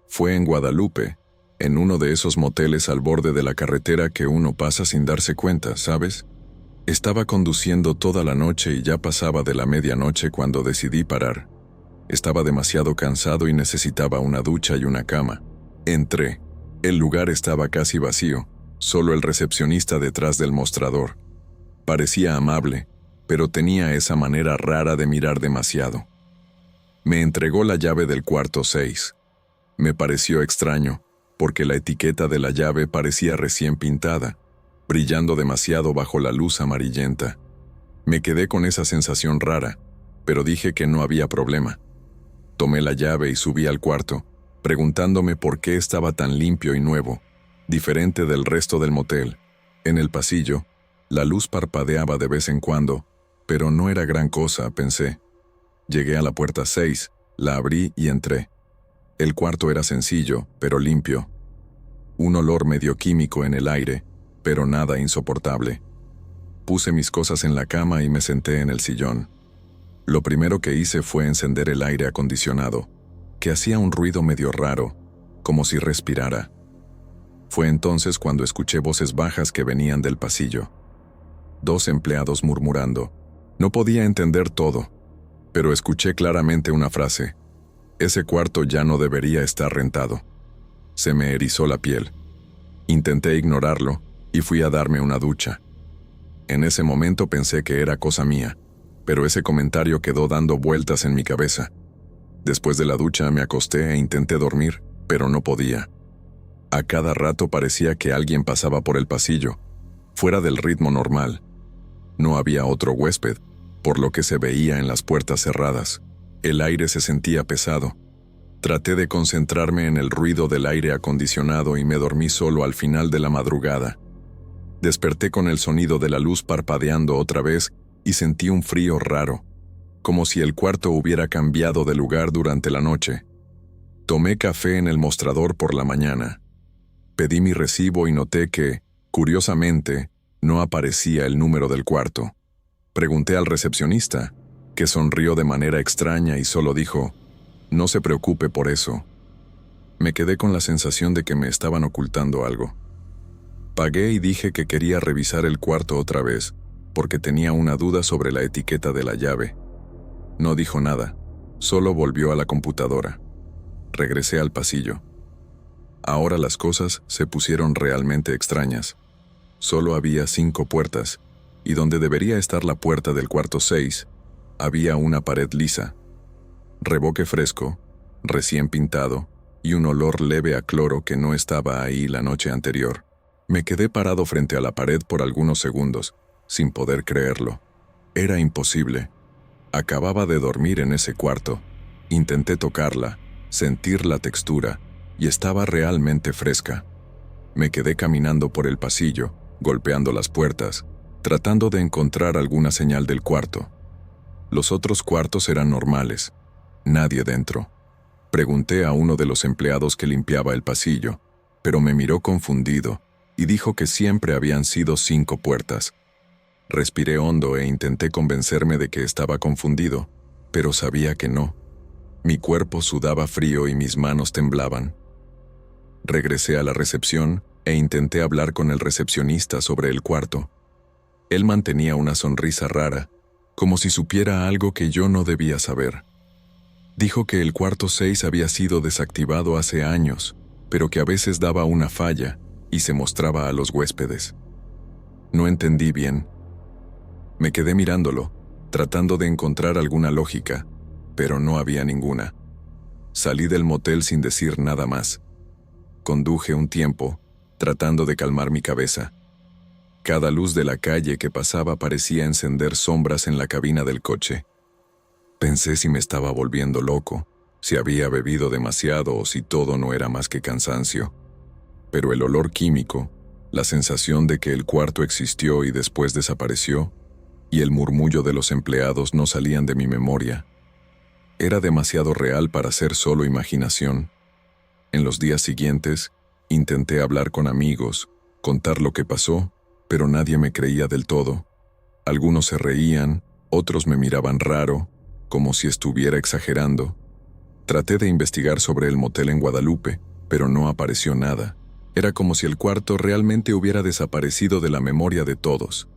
Fue en Guadalupe, en uno de esos moteles al borde de la carretera que uno pasa sin darse cuenta, ¿sabes? Estaba conduciendo toda la noche y ya pasaba de la medianoche cuando decidí parar. Estaba demasiado cansado y necesitaba una ducha y una cama. Entré. El lugar estaba casi vacío, solo el recepcionista detrás del mostrador. Parecía amable, pero tenía esa manera rara de mirar demasiado. Me entregó la llave del cuarto 6. Me pareció extraño, porque la etiqueta de la llave parecía recién pintada. brillando demasiado bajo la luz amarillenta. Me quedé con esa sensación rara, pero dije que no había problema. Tomé la llave y subí al cuarto, preguntándome por qué estaba tan limpio y nuevo, diferente del resto del motel. En el pasillo, la luz parpadeaba de vez en cuando, pero no era gran cosa, pensé. Llegué a la puerta 6, la abrí y entré. El cuarto era sencillo, pero limpio. Un olor medio químico en el aire, pero nada insoportable. Puse mis cosas en la cama y me senté en el sillón. Lo primero que hice fue encender el aire acondicionado, que hacía un ruido medio raro, como si respirara. Fue entonces cuando escuché voces bajas que venían del pasillo. 2 empleados murmurando. No podía entender todo, pero escuché claramente una frase. Ese cuarto ya no debería estar rentado. Se me erizó la piel. Intenté ignorarlo y fui a darme una ducha. En ese momento pensé que era cosa mía, pero ese comentario quedó dando vueltas en mi cabeza. Después de la ducha me acosté e intenté dormir, pero no podía. A cada rato parecía que alguien pasaba por el pasillo, fuera del ritmo normal. No había otro huésped, por lo que se veía en las puertas cerradas. El aire se sentía pesado. Traté de concentrarme en el ruido del aire acondicionado y me dormí solo al final de la madrugada. Desperté con el sonido de la luz parpadeando otra vez y sentí un frío raro, como si el cuarto hubiera cambiado de lugar durante la noche. Tomé café en el mostrador por la mañana. Pedí mi recibo y noté que, curiosamente, no aparecía el número del cuarto. Pregunté al recepcionista, que sonrió de manera extraña y solo dijo, «No se preocupe por eso». Me quedé con la sensación de que me estaban ocultando algo. Pagué y dije que quería revisar el cuarto otra vez, porque tenía una duda sobre la etiqueta de la llave. No dijo nada, solo volvió a la computadora. Regresé al pasillo. Ahora las cosas se pusieron realmente extrañas. Solo había 5 puertas, y donde debería estar la puerta del cuarto 6, había una pared lisa. Revoque fresco, recién pintado, y un olor leve a cloro que no estaba ahí la noche anterior. Me quedé parado frente a la pared por algunos segundos, sin poder creerlo. Era imposible. Acababa de dormir en ese cuarto. Intenté tocarla, sentir la textura, y estaba realmente fresca. Me quedé caminando por el pasillo, golpeando las puertas, tratando de encontrar alguna señal del cuarto. Los otros cuartos eran normales. Nadie dentro. Pregunté a uno de los empleados que limpiaba el pasillo, pero me miró confundido y dijo que siempre habían sido 5 puertas. Respiré hondo e intenté convencerme de que estaba confundido, pero sabía que no. Mi cuerpo sudaba frío y mis manos temblaban. Regresé a la recepción e intenté hablar con el recepcionista sobre el cuarto. Él mantenía una sonrisa rara, como si supiera algo que yo no debía saber. Dijo que el cuarto 6 había sido desactivado hace años, pero que a veces daba una falla y se mostraba a los huéspedes. No entendí bien. Me quedé mirándolo, tratando de encontrar alguna lógica, pero no había ninguna. Salí del motel sin decir nada más. Conduje un tiempo, tratando de calmar mi cabeza. Cada luz de la calle que pasaba parecía encender sombras en la cabina del coche. Pensé si me estaba volviendo loco, si había bebido demasiado o si todo no era más que cansancio. Pero el olor químico, la sensación de que el cuarto existió y después desapareció, y el murmullo de los empleados no salían de mi memoria. Era demasiado real para ser solo imaginación. En los días siguientes, intenté hablar con amigos, contar lo que pasó, pero nadie me creía del todo. Algunos se reían, otros me miraban raro, como si estuviera exagerando. Traté de investigar sobre el motel en Guadalupe, pero no apareció nada. Era como si el cuarto realmente hubiera desaparecido de la memoria de todos,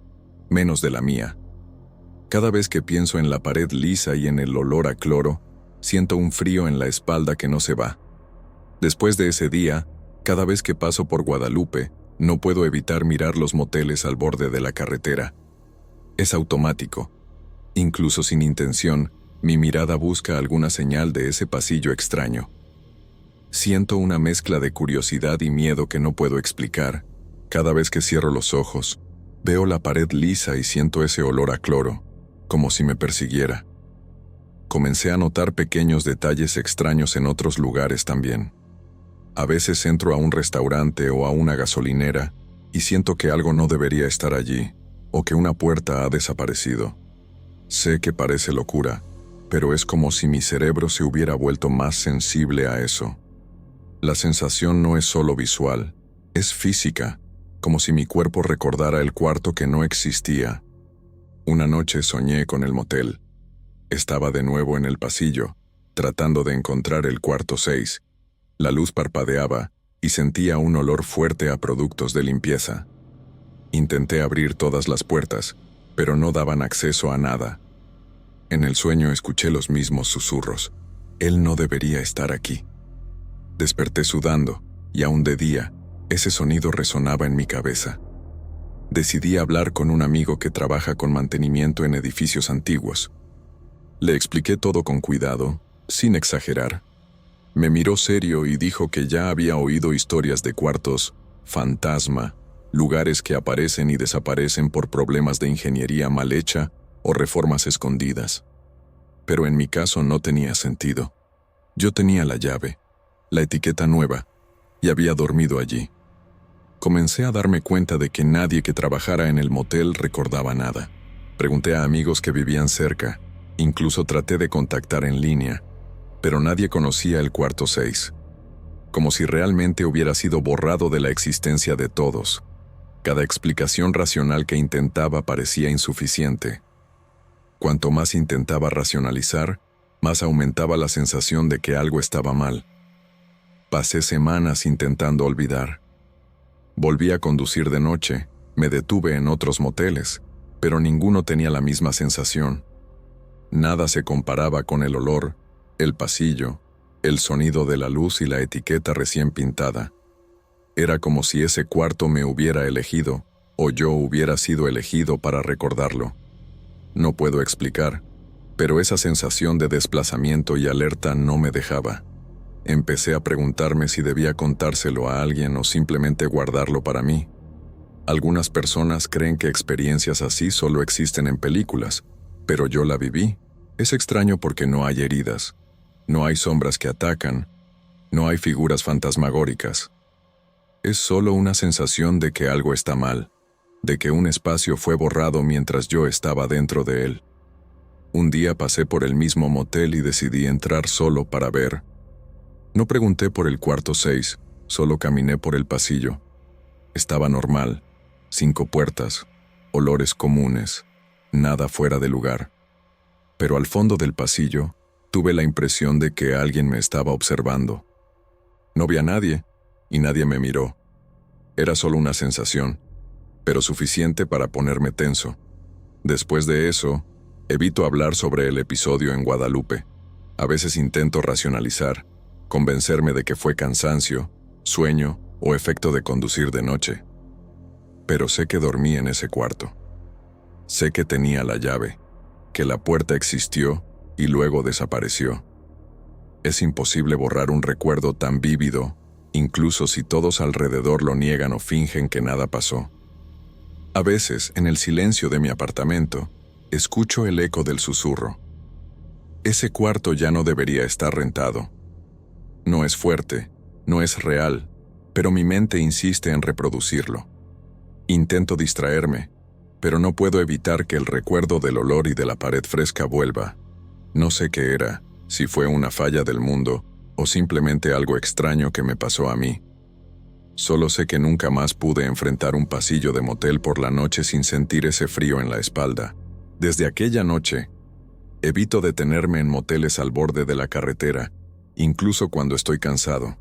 menos de la mía. Cada vez que pienso en la pared lisa y en el olor a cloro, siento un frío en la espalda que no se va. Después de ese día, cada vez que paso por Guadalupe, no puedo evitar mirar los moteles al borde de la carretera. Es automático. Incluso sin intención, mi mirada busca alguna señal de ese pasillo extraño. Siento una mezcla de curiosidad y miedo que no puedo explicar, Cada vez que cierro los ojos, veo la pared lisa y siento ese olor a cloro, como si me persiguiera. Comencé a notar pequeños detalles extraños en otros lugares también. A veces entro a un restaurante o a una gasolinera y siento que algo no debería estar allí, o que una puerta ha desaparecido. Sé que parece locura, pero es como si mi cerebro se hubiera vuelto más sensible a eso. La sensación no es solo visual, es física, como si mi cuerpo recordara el cuarto que no existía. Una noche soñé con el motel. Estaba de nuevo en el pasillo, tratando de encontrar el cuarto 6. La luz parpadeaba y sentía un olor fuerte a productos de limpieza. Intenté abrir todas las puertas, pero no daban acceso a nada. En el sueño escuché los mismos susurros. Él no debería estar aquí. Desperté sudando, y aún de día, ese sonido resonaba en mi cabeza. Decidí hablar con un amigo que trabaja con mantenimiento en edificios antiguos. Le expliqué todo con cuidado, sin exagerar. Me miró serio y dijo que ya había oído historias de cuartos fantasma, lugares que aparecen y desaparecen por problemas de ingeniería mal hecha o reformas escondidas. Pero en mi caso no tenía sentido. Yo tenía la llave, la etiqueta nueva, y había dormido allí. Comencé a darme cuenta de que nadie que trabajara en el motel recordaba nada. Pregunté a amigos que vivían cerca, incluso traté de contactar en línea, pero nadie conocía el cuarto 6. Como si realmente hubiera sido borrado de la existencia de todos. Cada explicación racional que intentaba parecía insuficiente. Cuanto más intentaba racionalizar, más aumentaba la sensación de que algo estaba mal. Pasé semanas intentando olvidar. Volví a conducir de noche, me detuve en otros moteles, pero ninguno tenía la misma sensación. Nada se comparaba con el olor, el pasillo, el sonido de la luz y la etiqueta recién pintada. Era como si ese cuarto me hubiera elegido, o yo hubiera sido elegido para recordarlo. No puedo explicar, pero esa sensación de desplazamiento y alerta no me dejaba. Empecé a preguntarme si debía contárselo a alguien o simplemente guardarlo para mí. Algunas personas creen que experiencias así solo existen en películas, pero yo la viví. Es extraño porque no hay heridas, no hay sombras que atacan, no hay figuras fantasmagóricas. Es solo una sensación de que algo está mal, de que un espacio fue borrado mientras yo estaba dentro de él. Un día pasé por el mismo motel y decidí entrar solo para ver. No pregunté por el cuarto 6, solo caminé por el pasillo. Estaba normal, 5 puertas, olores comunes, nada fuera de lugar. Pero al fondo del pasillo, tuve la impresión de que alguien me estaba observando. No vi a nadie, y nadie me miró. Era solo una sensación, pero suficiente para ponerme tenso. Después de eso, evito hablar sobre el episodio en Guadalupe. A veces intento racionalizar, convencerme de que fue cansancio, sueño o efecto de conducir de noche. Pero sé que dormí en ese cuarto. Sé que tenía la llave, que la puerta existió y luego desapareció. Es imposible borrar un recuerdo tan vívido, incluso si todos alrededor lo niegan o fingen que nada pasó. A veces, en el silencio de mi apartamento, escucho el eco del susurro. Ese cuarto ya no debería estar rentado. No es fuerte, no es real, pero mi mente insiste en reproducirlo. Intento distraerme, pero no puedo evitar que el recuerdo del olor y de la pared fresca vuelva. No sé qué era, si fue una falla del mundo o simplemente algo extraño que me pasó a mí. Solo sé que nunca más pude enfrentar un pasillo de motel por la noche sin sentir ese frío en la espalda. Desde aquella noche, evito detenerme en moteles al borde de la carretera, incluso cuando estoy cansado.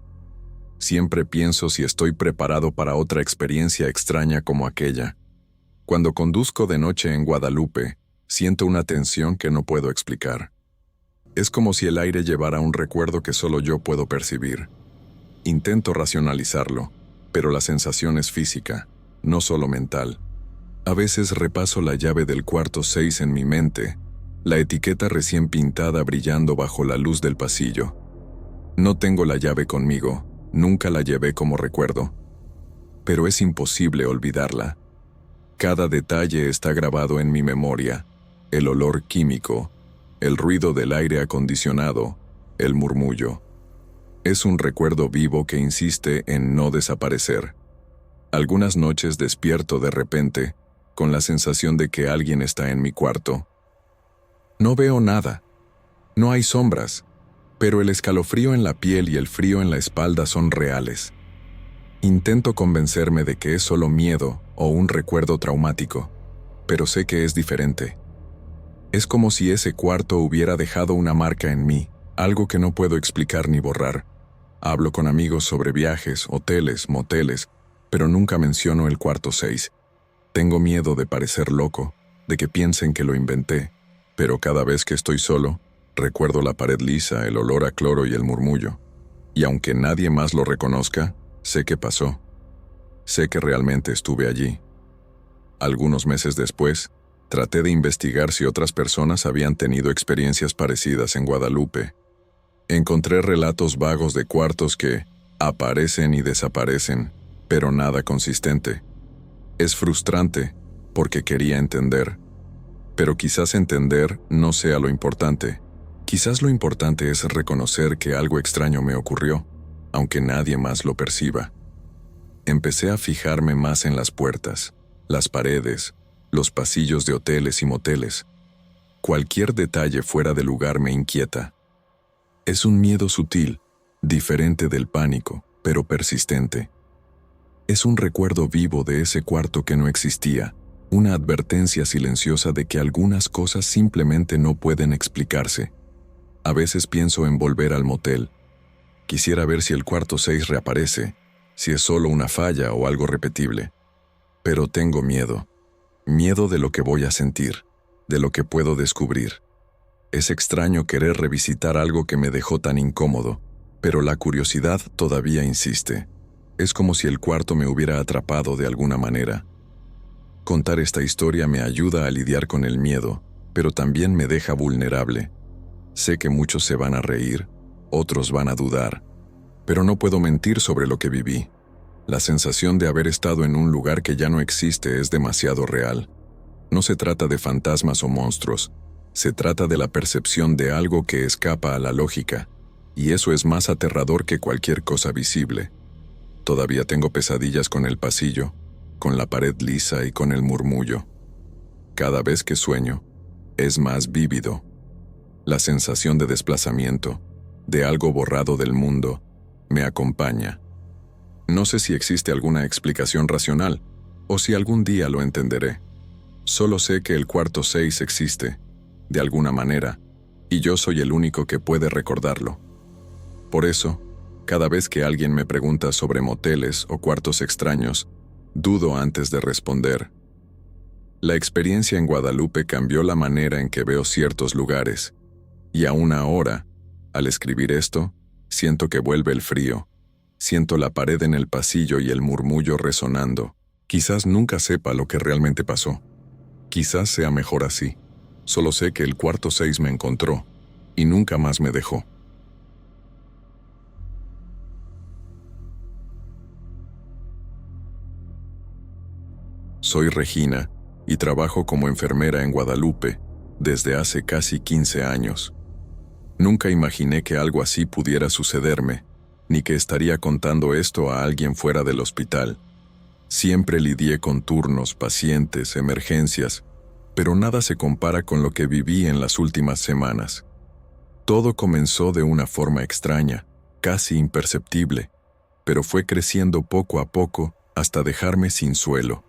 Siempre pienso si estoy preparado para otra experiencia extraña como aquella. Cuando conduzco de noche en Guadalupe, siento una tensión que no puedo explicar. Es como si el aire llevara un recuerdo que solo yo puedo percibir. Intento racionalizarlo, pero la sensación es física, no solo mental. A veces repaso la llave del cuarto 6 en mi mente, la etiqueta recién pintada brillando bajo la luz del pasillo. No tengo la llave conmigo, nunca la llevé como recuerdo. pero es imposible olvidarla. Cada detalle está grabado en mi memoria: el olor químico, el ruido del aire acondicionado, el murmullo. Es un recuerdo vivo que insiste en no desaparecer. Algunas noches despierto de repente, con la sensación de que alguien está en mi cuarto. No veo nada, no hay sombras, pero el escalofrío en la piel y el frío en la espalda son reales. Intento convencerme de que es solo miedo o un recuerdo traumático, pero sé que es diferente. Es como si ese cuarto hubiera dejado una marca en mí, algo que no puedo explicar ni borrar. Hablo con amigos sobre viajes, hoteles, moteles, pero nunca menciono el cuarto 6. Tengo miedo de parecer loco, de que piensen que lo inventé, pero cada vez que estoy solo, recuerdo la pared lisa, el olor a cloro y el murmullo. Y aunque nadie más lo reconozca, sé que pasó. Sé que realmente estuve allí. Algunos meses después, traté de investigar si otras personas habían tenido experiencias parecidas en Guadalupe. Encontré relatos vagos de cuartos que aparecen y desaparecen, pero nada consistente. Es frustrante, porque quería entender. Pero quizás entender no sea lo importante. Quizás lo importante es reconocer que algo extraño me ocurrió, aunque nadie más lo perciba. Empecé a fijarme más en las puertas, las paredes, los pasillos de hoteles y moteles. Cualquier detalle fuera de lugar me inquieta. Es un miedo sutil, diferente del pánico, pero persistente. Es un recuerdo vivo de ese cuarto que no existía, una advertencia silenciosa de que algunas cosas simplemente no pueden explicarse. A veces pienso en volver al motel. Quisiera ver si el cuarto 6 reaparece, si es solo una falla o algo repetible. Pero tengo miedo. Miedo de lo que voy a sentir, de lo que puedo descubrir. Es extraño querer revisitar algo que me dejó tan incómodo, pero la curiosidad todavía insiste. Es como si el cuarto me hubiera atrapado de alguna manera. Contar esta historia me ayuda a lidiar con el miedo, pero también me deja vulnerable. Sé que muchos se van a reír, otros van a dudar, pero no puedo mentir sobre lo que viví. La sensación de haber estado en un lugar que ya no existe es demasiado real. No se trata de fantasmas o monstruos, se trata de la percepción de algo que escapa a la lógica, y eso es más aterrador que cualquier cosa visible. Todavía tengo pesadillas con el pasillo, con la pared lisa y con el murmullo. Cada vez que sueño, es más vívido. La sensación de desplazamiento, de algo borrado del mundo, me acompaña. No sé si existe alguna explicación racional, o si algún día lo entenderé. Solo sé que el cuarto 6 existe, de alguna manera, y yo soy el único que puede recordarlo. Por eso, cada vez que alguien me pregunta sobre moteles o cuartos extraños, dudo antes de responder. La experiencia en Guadalupe cambió la manera en que veo ciertos lugares, y aún ahora, al escribir esto, siento que vuelve el frío. Siento la pared en el pasillo y el murmullo resonando. Quizás nunca sepa lo que realmente pasó. Quizás sea mejor así. Solo sé que el cuarto 6 me encontró, y nunca más me dejó. Soy Regina, y trabajo como enfermera en Guadalupe, desde hace casi 15 años. Nunca imaginé que algo así pudiera sucederme, ni que estaría contando esto a alguien fuera del hospital. Siempre lidié con turnos, pacientes, emergencias, pero nada se compara con lo que viví en las últimas semanas. Todo comenzó de una forma extraña, casi imperceptible, pero fue creciendo poco a poco hasta dejarme sin suelo.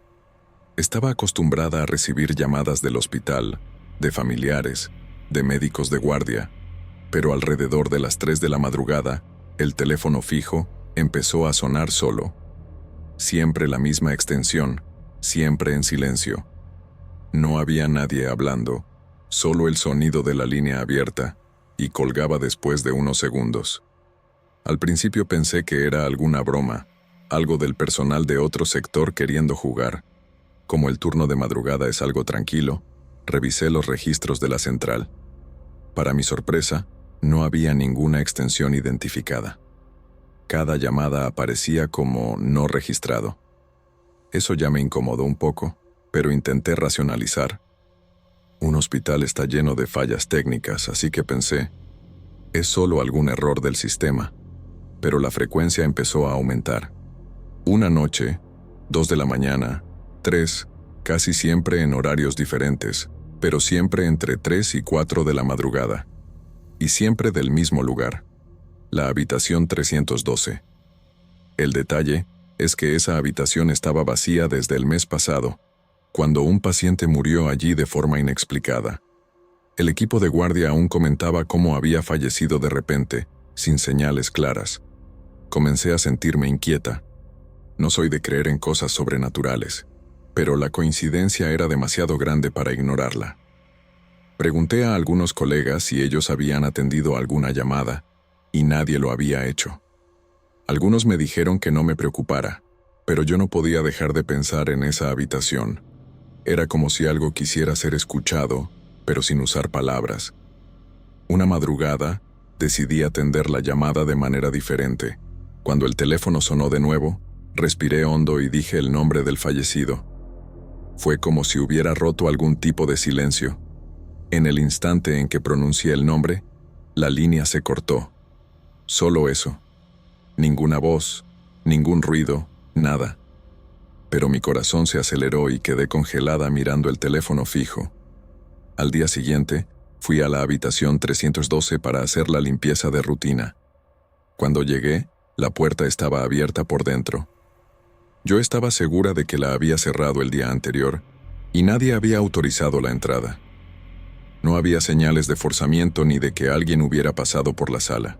Estaba acostumbrada a recibir llamadas del hospital, de familiares, de médicos de guardia, pero alrededor de las 3 de la madrugada, el teléfono fijo empezó a sonar solo. Siempre la misma extensión, siempre en silencio. No había nadie hablando, solo el sonido de la línea abierta, y colgaba después de unos segundos. Al principio pensé que era alguna broma, algo del personal de otro sector queriendo jugar. Como el turno de madrugada es algo tranquilo, revisé los registros de la central. Para mi sorpresa, no había ninguna extensión identificada. Cada llamada aparecía como no registrado. Eso ya me incomodó un poco, pero intenté racionalizar. Un hospital está lleno de fallas técnicas, así que pensé, es solo algún error del sistema. Pero la frecuencia empezó a aumentar. Una noche, 2 de la mañana, 3, casi siempre en horarios diferentes, pero siempre entre 3 y 4 de la madrugada. Y siempre del mismo lugar, la habitación 312. El detalle es que esa habitación estaba vacía desde el mes pasado, cuando un paciente murió allí de forma inexplicada. El equipo de guardia aún comentaba cómo había fallecido de repente, sin señales claras. Comencé a sentirme inquieta. No soy de creer en cosas sobrenaturales, pero la coincidencia era demasiado grande para ignorarla. Pregunté a algunos colegas si ellos habían atendido alguna llamada, y nadie lo había hecho. Algunos me dijeron que no me preocupara, pero yo no podía dejar de pensar en esa habitación. Era como si algo quisiera ser escuchado, pero sin usar palabras. Una madrugada, decidí atender la llamada de manera diferente. Cuando el teléfono sonó de nuevo, respiré hondo y dije el nombre del fallecido. Fue como si hubiera roto algún tipo de silencio. En el instante en que pronuncié el nombre, la línea se cortó. Solo eso. Ninguna voz, ningún ruido, nada. Pero mi corazón se aceleró y quedé congelada mirando el teléfono fijo. Al día siguiente, fui a la habitación 312 para hacer la limpieza de rutina. Cuando llegué, la puerta estaba abierta por dentro. Yo estaba segura de que la había cerrado el día anterior y nadie había autorizado la entrada. No había señales de forzamiento ni de que alguien hubiera pasado por la sala.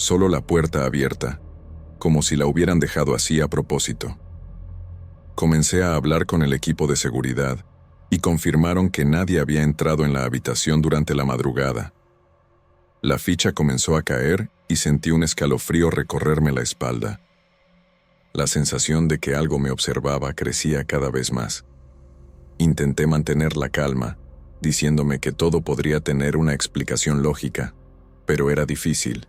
Solo la puerta abierta, como si la hubieran dejado así a propósito. Comencé a hablar con el equipo de seguridad y confirmaron que nadie había entrado en la habitación durante la madrugada. La ficha comenzó a caer y sentí un escalofrío recorrerme la espalda. La sensación de que algo me observaba crecía cada vez más. Intenté mantener la calma, diciéndome que todo podría tener una explicación lógica, pero era difícil.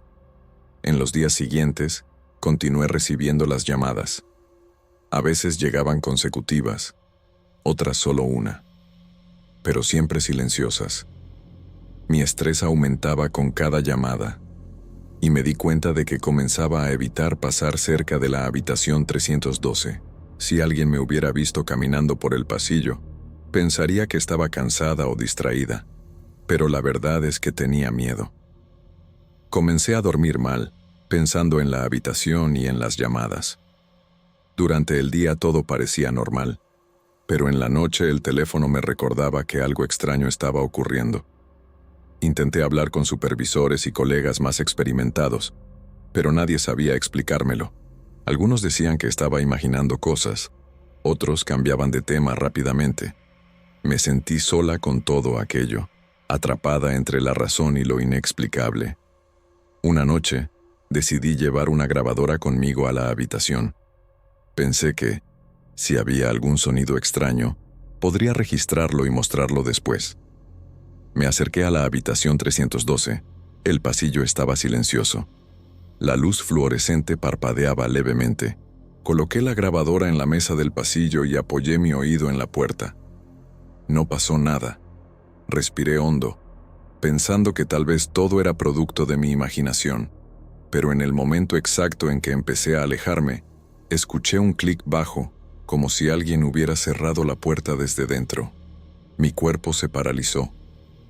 En los días siguientes, continué recibiendo las llamadas. A veces llegaban consecutivas, otras solo una, pero siempre silenciosas. Mi estrés aumentaba con cada llamada, y me di cuenta de que comenzaba a evitar pasar cerca de la habitación 312. Si alguien me hubiera visto caminando por el pasillo, pensaría que estaba cansada o distraída, pero la verdad es que tenía miedo. Comencé a dormir mal, pensando en la habitación y en las llamadas. Durante el día todo parecía normal, pero en la noche el teléfono me recordaba que algo extraño estaba ocurriendo. Intenté hablar con supervisores y colegas más experimentados, pero nadie sabía explicármelo. Algunos decían que estaba imaginando cosas, otros cambiaban de tema rápidamente. Me sentí sola con todo aquello, atrapada entre la razón y lo inexplicable. Una noche, decidí llevar una grabadora conmigo a la habitación. Pensé que, si había algún sonido extraño, podría registrarlo y mostrarlo después. Me acerqué a la habitación 312. El pasillo estaba silencioso. La luz fluorescente parpadeaba levemente. Coloqué la grabadora en la mesa del pasillo y apoyé mi oído en la puerta. No pasó nada. Respiré hondo, pensando que tal vez todo era producto de mi imaginación. Pero en el momento exacto en que empecé a alejarme, escuché un clic bajo, como si alguien hubiera cerrado la puerta desde dentro. Mi cuerpo se paralizó.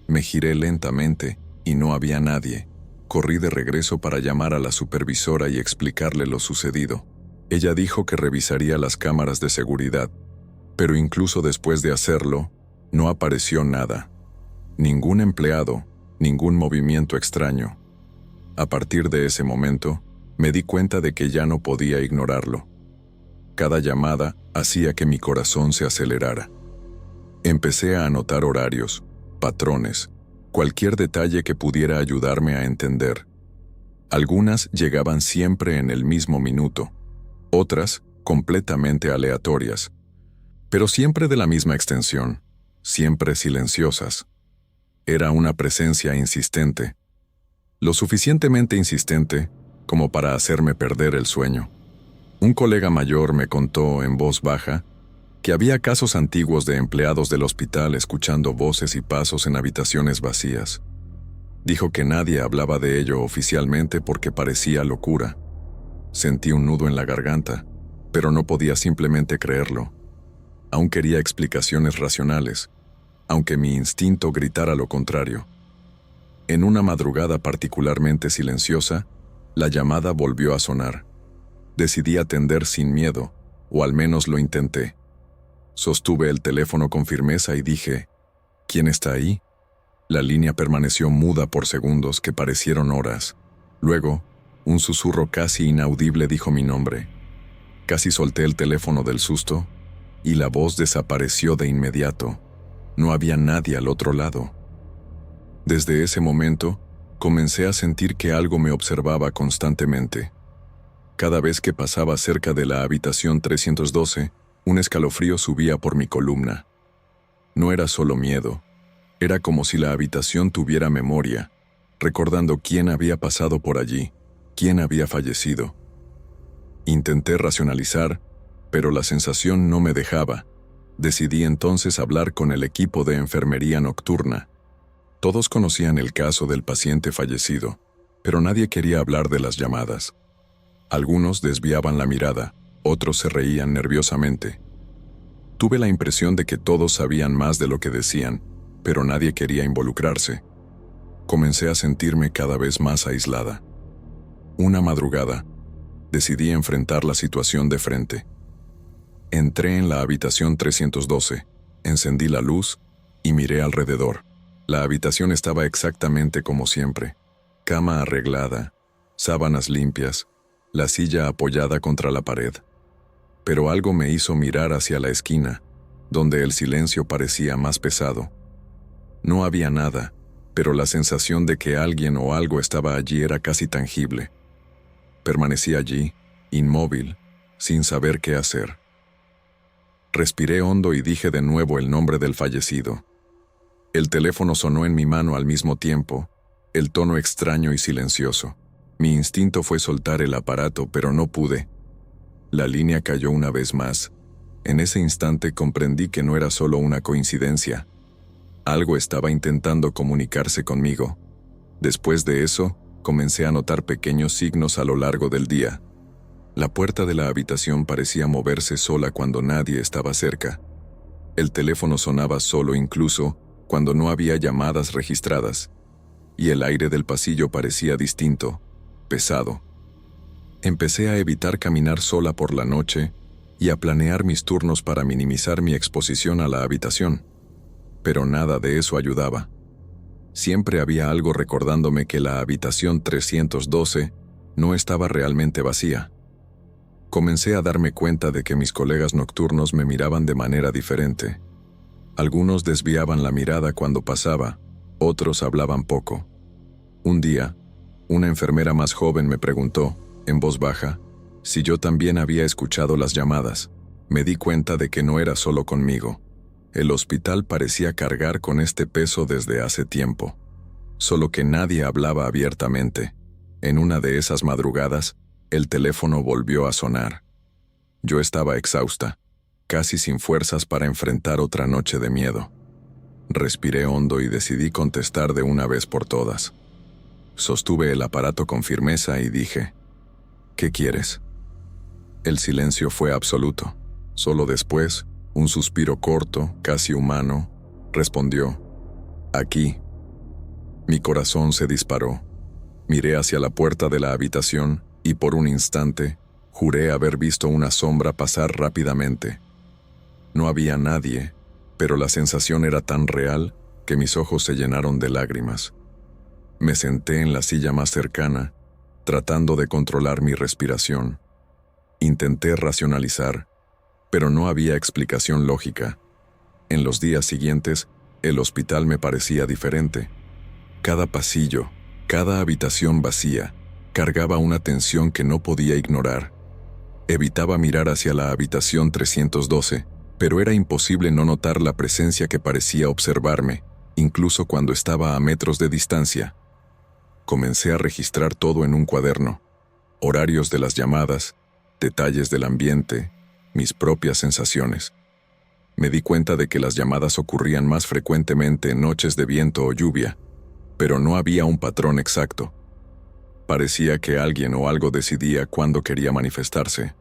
Me giré lentamente y no había nadie. Corrí de regreso para llamar a la supervisora y explicarle lo sucedido. Ella dijo que revisaría las cámaras de seguridad, pero incluso después de hacerlo, no apareció nada. Ningún empleado, ningún movimiento extraño. A partir de ese momento, me di cuenta de que ya no podía ignorarlo. Cada llamada hacía que mi corazón se acelerara. Empecé a anotar horarios, patrones, cualquier detalle que pudiera ayudarme a entender. Algunas llegaban siempre en el mismo minuto, otras completamente aleatorias, pero siempre de la misma extensión, siempre silenciosas. Era una presencia insistente, lo suficientemente insistente como para hacerme perder el sueño. Un colega mayor me contó en voz baja que había casos antiguos de empleados del hospital escuchando voces y pasos en habitaciones vacías. Dijo que nadie hablaba de ello oficialmente porque parecía locura. Sentí un nudo en la garganta, pero no podía simplemente creerlo. Aún quería explicaciones racionales, aunque mi instinto gritara lo contrario. En una madrugada particularmente silenciosa, la llamada volvió a sonar. Decidí atender sin miedo, o al menos lo intenté. Sostuve el teléfono con firmeza y dije, ¿quién está ahí? La línea permaneció muda por segundos que parecieron horas. Luego, un susurro casi inaudible dijo mi nombre. Casi solté el teléfono del susto, y la voz desapareció de inmediato. No había nadie al otro lado. Desde ese momento, comencé a sentir que algo me observaba constantemente. Cada vez que pasaba cerca de la habitación 312, un escalofrío subía por mi columna. No era solo miedo. Era como si la habitación tuviera memoria, recordando quién había pasado por allí, quién había fallecido. Intenté racionalizar, pero la sensación no me dejaba. Decidí entonces hablar con el equipo de enfermería nocturna. Todos conocían el caso del paciente fallecido, pero nadie quería hablar de las llamadas. Algunos desviaban la mirada, otros se reían nerviosamente. Tuve la impresión de que todos sabían más de lo que decían, pero nadie quería involucrarse. Comencé a sentirme cada vez más aislada. Una madrugada, decidí enfrentar la situación de frente. Entré en la habitación 312, encendí la luz y miré alrededor. La habitación estaba exactamente como siempre. Cama arreglada, sábanas limpias, la silla apoyada contra la pared. Pero algo me hizo mirar hacia la esquina, donde el silencio parecía más pesado. No había nada, pero la sensación de que alguien o algo estaba allí era casi tangible. Permanecí allí, inmóvil, sin saber qué hacer. Respiré hondo y dije de nuevo el nombre del fallecido. El teléfono sonó en mi mano al mismo tiempo, el tono extraño y silencioso. Mi instinto fue soltar el aparato, pero no pude. La línea cayó una vez más. En ese instante comprendí que no era solo una coincidencia. Algo estaba intentando comunicarse conmigo. Después de eso, comencé a notar pequeños signos a lo largo del día. La puerta de la habitación parecía moverse sola cuando nadie estaba cerca. El teléfono sonaba solo incluso cuando no había llamadas registradas, y el aire del pasillo parecía distinto, pesado. Empecé a evitar caminar sola por la noche y a planear mis turnos para minimizar mi exposición a la habitación. Pero nada de eso ayudaba. Siempre había algo recordándome que la habitación 312 no estaba realmente vacía. Comencé a darme cuenta de que mis colegas nocturnos me miraban de manera diferente. Algunos desviaban la mirada cuando pasaba, otros hablaban poco. Un día, una enfermera más joven me preguntó, en voz baja, si yo también había escuchado las llamadas. Me di cuenta de que no era solo conmigo. El hospital parecía cargar con este peso desde hace tiempo. Solo que nadie hablaba abiertamente. En una de esas madrugadas, el teléfono volvió a sonar. Yo estaba exhausta, casi sin fuerzas para enfrentar otra noche de miedo. Respiré hondo y decidí contestar de una vez por todas. Sostuve el aparato con firmeza y dije, ¿qué quieres? El silencio fue absoluto. Solo después, un suspiro corto, casi humano, respondió, aquí. Mi corazón se disparó. Miré hacia la puerta de la habitación y por un instante, juré haber visto una sombra pasar rápidamente. No había nadie, pero la sensación era tan real que mis ojos se llenaron de lágrimas. Me senté en la silla más cercana, tratando de controlar mi respiración. Intenté racionalizar, pero no había explicación lógica. En los días siguientes, el hospital me parecía diferente. Cada pasillo, cada habitación vacía, cargaba una tensión que no podía ignorar. Evitaba mirar hacia la habitación 312, pero era imposible no notar la presencia que parecía observarme, incluso cuando estaba a metros de distancia. Comencé a registrar todo en un cuaderno: horarios de las llamadas, detalles del ambiente, mis propias sensaciones. Me di cuenta de que las llamadas ocurrían más frecuentemente en noches de viento o lluvia, pero no había un patrón exacto. Parecía que alguien o algo decidía cuándo quería manifestarse.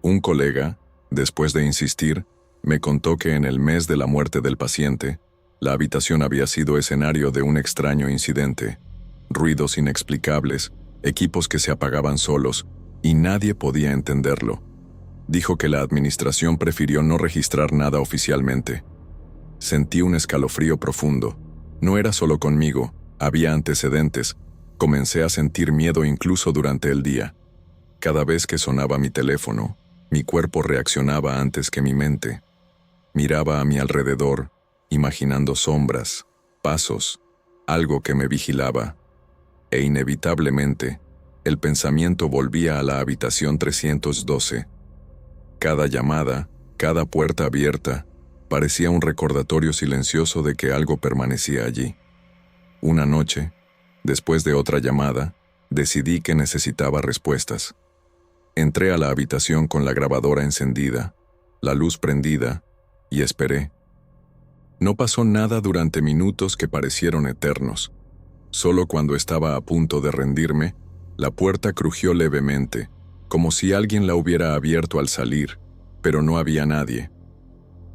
Un colega, después de insistir, me contó que en el mes de la muerte del paciente, la habitación había sido escenario de un extraño incidente. Ruidos inexplicables, equipos que se apagaban solos, y nadie podía entenderlo. Dijo que la administración prefirió no registrar nada oficialmente. Sentí un escalofrío profundo. No era solo conmigo, había antecedentes. Comencé a sentir miedo incluso durante el día. Cada vez que sonaba mi teléfono, mi cuerpo reaccionaba antes que mi mente. Miraba a mi alrededor, imaginando sombras, pasos, algo que me vigilaba. E inevitablemente, el pensamiento volvía a la habitación 312. Cada llamada, cada puerta abierta, parecía un recordatorio silencioso de que algo permanecía allí. Una noche, después de otra llamada, decidí que necesitaba respuestas. Entré a la habitación con la grabadora encendida, la luz prendida, y esperé. No pasó nada durante minutos que parecieron eternos. Solo cuando estaba a punto de rendirme, la puerta crujió levemente, como si alguien la hubiera abierto al salir, pero no había nadie.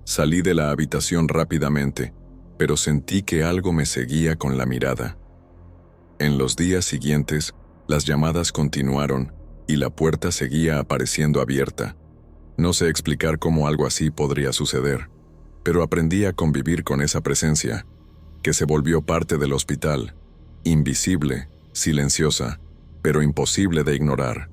Salí de la habitación rápidamente, pero sentí que algo me seguía con la mirada. En los días siguientes, las llamadas continuaron y la puerta seguía apareciendo abierta. No sé explicar cómo algo así podría suceder, pero aprendí a convivir con esa presencia, que se volvió parte del hospital, invisible, silenciosa, pero imposible de ignorar.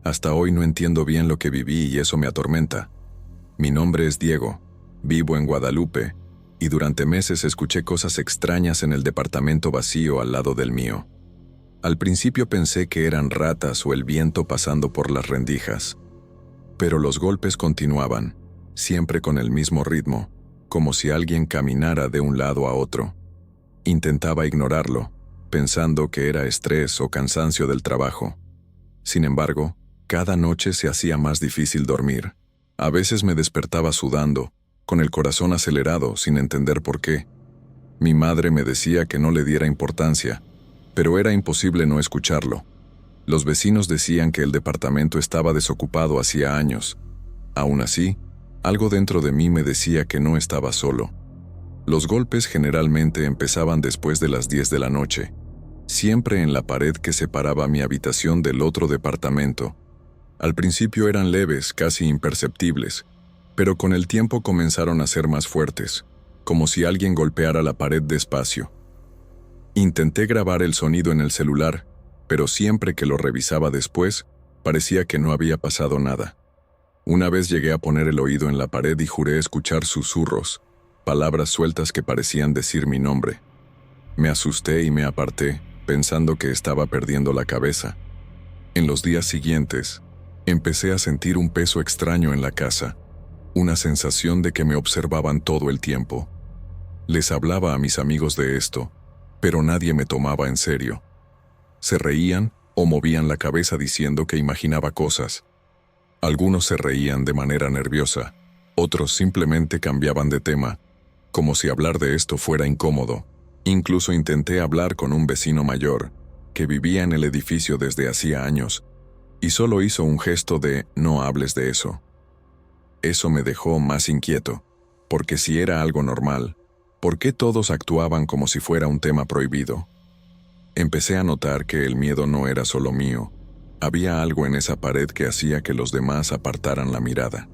Hasta hoy no entiendo bien lo que viví y eso me atormenta. Mi nombre es Diego, vivo en Guadalupe, y durante meses escuché cosas extrañas en el departamento vacío al lado del mío. Al principio pensé que eran ratas o el viento pasando por las rendijas. Pero los golpes continuaban, siempre con el mismo ritmo, como si alguien caminara de un lado a otro. Intentaba ignorarlo, pensando que era estrés o cansancio del trabajo. Sin embargo, cada noche se hacía más difícil dormir. A veces me despertaba sudando, con el corazón acelerado, sin entender por qué. Mi madre me decía que no le diera importancia, pero era imposible no escucharlo. Los vecinos decían que el departamento estaba desocupado hacía años. Aún así, algo dentro de mí me decía que no estaba solo. Los golpes generalmente empezaban después de las 10 de la noche, siempre en la pared que separaba mi habitación del otro departamento. Al principio eran leves, casi imperceptibles, pero con el tiempo comenzaron a ser más fuertes, como si alguien golpeara la pared despacio. Intenté grabar el sonido en el celular, pero siempre que lo revisaba después, parecía que no había pasado nada. Una vez llegué a poner el oído en la pared y juré escuchar susurros, palabras sueltas que parecían decir mi nombre. Me asusté y me aparté, pensando que estaba perdiendo la cabeza. En los días siguientes, empecé a sentir un peso extraño en la casa, una sensación de que me observaban todo el tiempo. Les hablaba a mis amigos de esto, pero nadie me tomaba en serio. Se reían o movían la cabeza diciendo que imaginaba cosas. Algunos se reían de manera nerviosa, otros simplemente cambiaban de tema, como si hablar de esto fuera incómodo. Incluso intenté hablar con un vecino mayor, que vivía en el edificio desde hacía años, y solo hizo un gesto de «no hables de eso». Eso me dejó más inquieto, porque si era algo normal, ¿por qué todos actuaban como si fuera un tema prohibido? Empecé a notar que el miedo no era solo mío. Había algo en esa pared que hacía que los demás apartaran la mirada.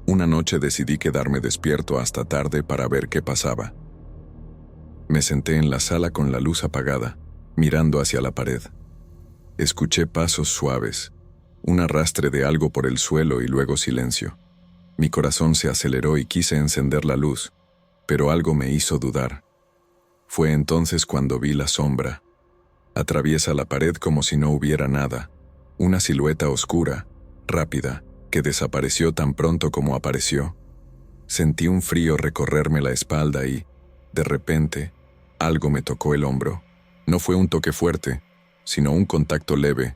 Una noche decidí quedarme despierto hasta tarde para ver qué pasaba. Me senté en la sala con la luz apagada, mirando hacia la pared. Escuché pasos suaves, un arrastre de algo por el suelo y luego silencio. Mi corazón se aceleró y quise encender la luz, pero algo me hizo dudar. Fue entonces cuando vi la sombra. Atraviesa la pared como si no hubiera nada. Una silueta oscura, rápida, que desapareció tan pronto como apareció. Sentí un frío recorrerme la espalda y, De repente, algo me tocó el hombro. No fue un toque fuerte, sino un contacto leve,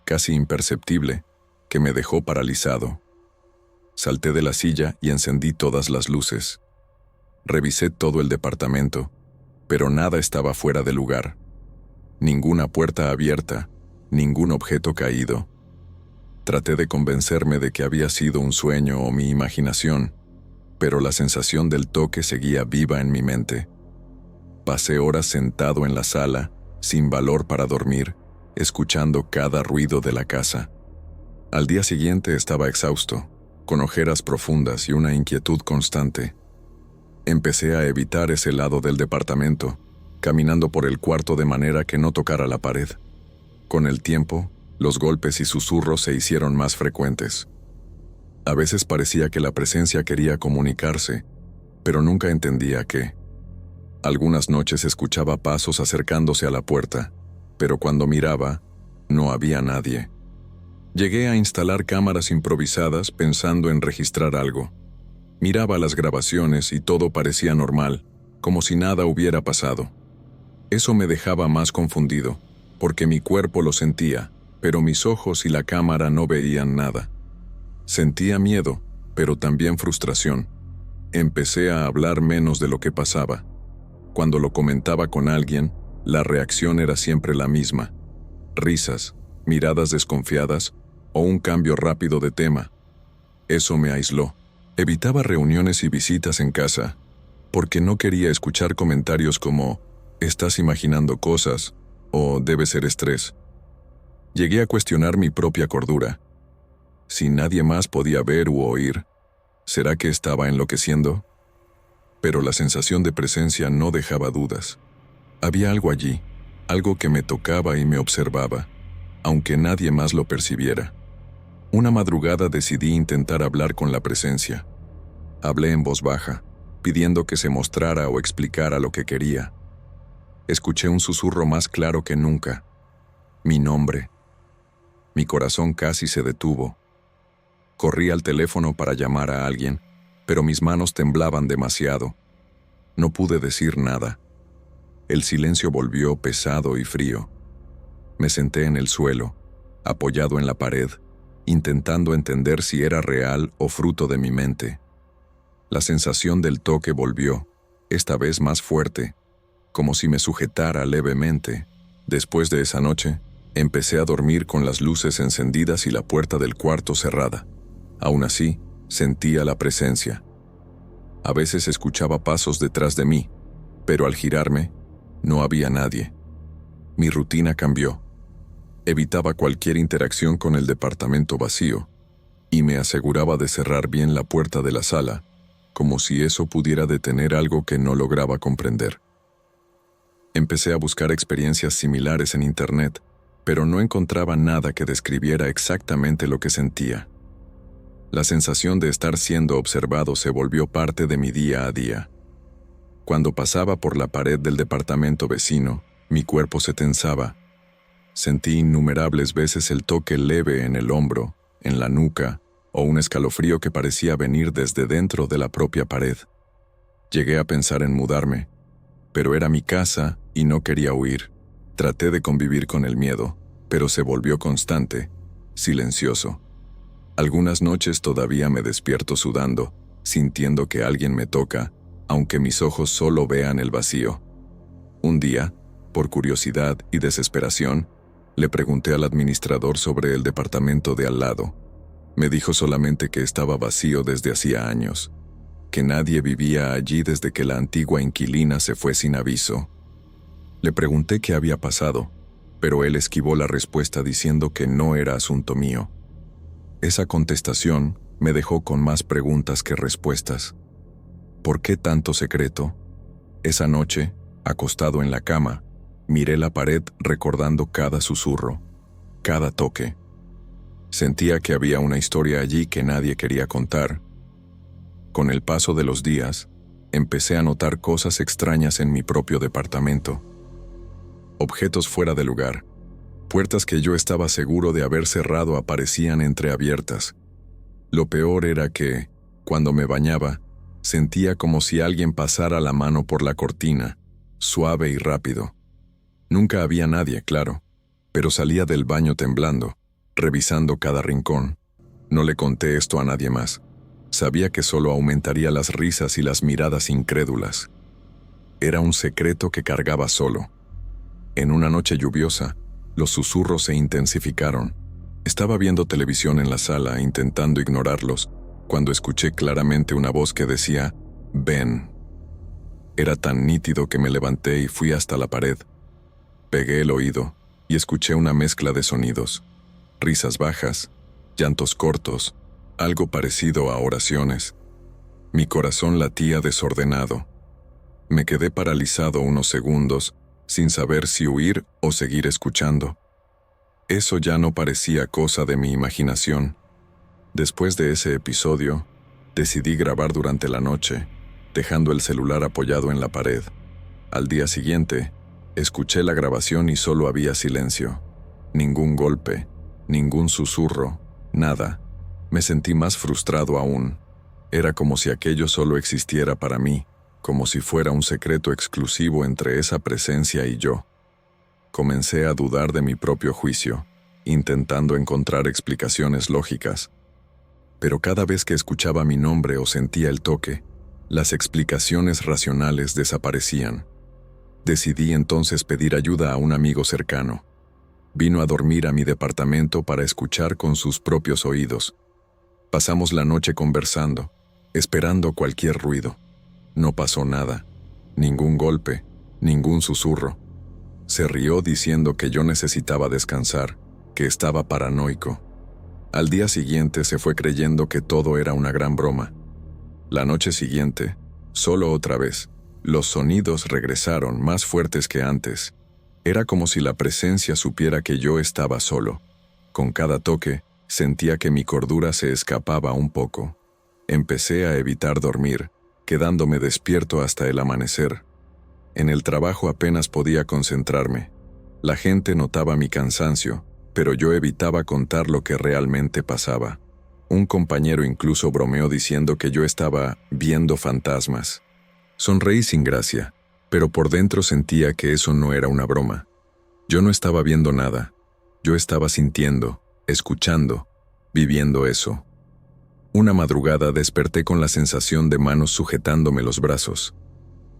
casi imperceptible, que me dejó paralizado. Salté de la silla y encendí todas las luces. Revisé todo el departamento, pero nada estaba fuera de lugar. Ninguna puerta abierta, ningún objeto caído. Traté de convencerme de que había sido un sueño o mi imaginación, pero la sensación del toque seguía viva en mi mente. Pasé horas sentado en la sala, sin valor para dormir, escuchando cada ruido de la casa. Al día siguiente estaba exhausto, con ojeras profundas y una inquietud constante. Empecé a evitar ese lado del departamento, caminando por el cuarto de manera que no tocara la pared. Con el tiempo, los golpes y susurros se hicieron más frecuentes. A veces parecía que la presencia quería comunicarse, pero nunca entendía qué. Algunas noches escuchaba pasos acercándose a la puerta, pero cuando miraba, no había nadie. Llegué a instalar cámaras improvisadas pensando en registrar algo. Miraba las grabaciones y todo parecía normal, como si nada hubiera pasado. Eso me dejaba más confundido, porque mi cuerpo lo sentía, pero mis ojos y la cámara no veían nada. Sentía miedo, pero también frustración. Empecé a hablar menos de lo que pasaba. Cuando lo comentaba con alguien, la reacción era siempre la misma: risas, miradas desconfiadas o un cambio rápido de tema. Eso me aisló. Evitaba reuniones y visitas en casa, porque no quería escuchar comentarios como «estás imaginando cosas» o «debe ser estrés». Llegué a cuestionar mi propia cordura. Si nadie más podía ver u oír, ¿será que estaba enloqueciendo? Pero la sensación de presencia no dejaba dudas. Había algo allí, algo que me tocaba y me observaba, aunque nadie más lo percibiera. Una madrugada decidí intentar hablar con la presencia. Hablé en voz baja, pidiendo que se mostrara o explicara lo que quería. Escuché un susurro más claro que nunca: mi nombre. Mi corazón casi se detuvo. Corrí al teléfono para llamar a alguien, pero mis manos temblaban demasiado. No pude decir nada. El silencio volvió pesado y frío. Me senté en el suelo, apoyado en la pared, intentando entender si era real o fruto de mi mente. La sensación del toque volvió, esta vez más fuerte, como si me sujetara levemente. Después de esa noche, empecé a dormir con las luces encendidas y la puerta del cuarto cerrada. Aún así, sentía la presencia. A veces escuchaba pasos detrás de mí, pero al girarme, no había nadie. Mi rutina cambió. Evitaba cualquier interacción con el departamento vacío y me aseguraba de cerrar bien la puerta de la sala, como si eso pudiera detener algo que no lograba comprender. Empecé a buscar experiencias similares en Internet, pero no encontraba nada que describiera exactamente lo que sentía. La sensación de estar siendo observado se volvió parte de mi día a día. Cuando pasaba por la pared del departamento vecino, mi cuerpo se tensaba. Sentí innumerables veces el toque leve en el hombro, en la nuca, o un escalofrío que parecía venir desde dentro de la propia pared. Llegué a pensar en mudarme, pero era mi casa y no quería huir. Traté de convivir con el miedo, pero se volvió constante, silencioso. Algunas noches todavía me despierto sudando, sintiendo que alguien me toca, aunque mis ojos solo vean el vacío. Un día, por curiosidad y desesperación, le pregunté al administrador sobre el departamento de al lado. Me dijo solamente que estaba vacío desde hacía años, que nadie vivía allí desde que la antigua inquilina se fue sin aviso. Le pregunté qué había pasado, pero él esquivó la respuesta diciendo que no era asunto mío. Esa contestación me dejó con más preguntas que respuestas. ¿Por qué tanto secreto? Esa noche, acostado en la cama, miré la pared recordando cada susurro, cada toque. Sentía que había una historia allí que nadie quería contar. Con el paso de los días, empecé a notar cosas extrañas en mi propio departamento. Objetos fuera de lugar. Puertas que yo estaba seguro de haber cerrado aparecían entreabiertas. Lo peor era que, cuando me bañaba, Sentía como si alguien pasara la mano por la cortina, suave y rápido. Nunca había nadie, claro, pero salía del baño temblando, revisando cada rincón. No le conté esto a nadie más. Sabía que solo aumentaría las risas y las miradas incrédulas. Era un secreto que cargaba solo. En una noche lluviosa, los susurros se intensificaron. Estaba viendo televisión en la sala, intentando ignorarlos, cuando escuché claramente una voz que decía, «Ven». Era tan nítido que me levanté y fui hasta la pared. Pegué el oído y escuché una mezcla de sonidos. Risas bajas, llantos cortos, algo parecido a oraciones. Mi corazón latía desordenado. Me quedé paralizado unos segundos, sin saber si huir o seguir escuchando. Eso ya no parecía cosa de mi imaginación. Después de ese episodio, decidí grabar durante la noche, dejando el celular apoyado en la pared. Al día siguiente, escuché la grabación y solo había silencio. Ningún golpe, ningún susurro, nada. Me sentí más frustrado aún. Era como si aquello solo existiera para mí, como si fuera un secreto exclusivo entre esa presencia y yo. Comencé a dudar de mi propio juicio, intentando encontrar explicaciones lógicas. Pero cada vez que escuchaba mi nombre o sentía el toque, las explicaciones racionales desaparecían. Decidí entonces pedir ayuda a un amigo cercano. Vino a dormir a mi departamento para escuchar con sus propios oídos. Pasamos la noche conversando, esperando cualquier ruido. No pasó nada, ningún golpe, ningún susurro. Se rió diciendo que yo necesitaba descansar, que estaba paranoico. Al día siguiente se fue creyendo que todo era una gran broma. La noche siguiente, solo otra vez, los sonidos regresaron más fuertes que antes. Era como si la presencia supiera que yo estaba solo. Con cada toque, sentía que mi cordura se escapaba un poco. Empecé a evitar dormir, quedándome despierto hasta el amanecer. En el trabajo apenas podía concentrarme. La gente notaba mi cansancio, pero yo evitaba contar lo que realmente pasaba. Un compañero incluso bromeó diciendo que yo estaba viendo fantasmas. Sonreí sin gracia, pero por dentro sentía que eso no era una broma. Yo no estaba viendo nada. Yo estaba sintiendo, escuchando, viviendo eso. Una madrugada desperté con la sensación de manos sujetándome los brazos.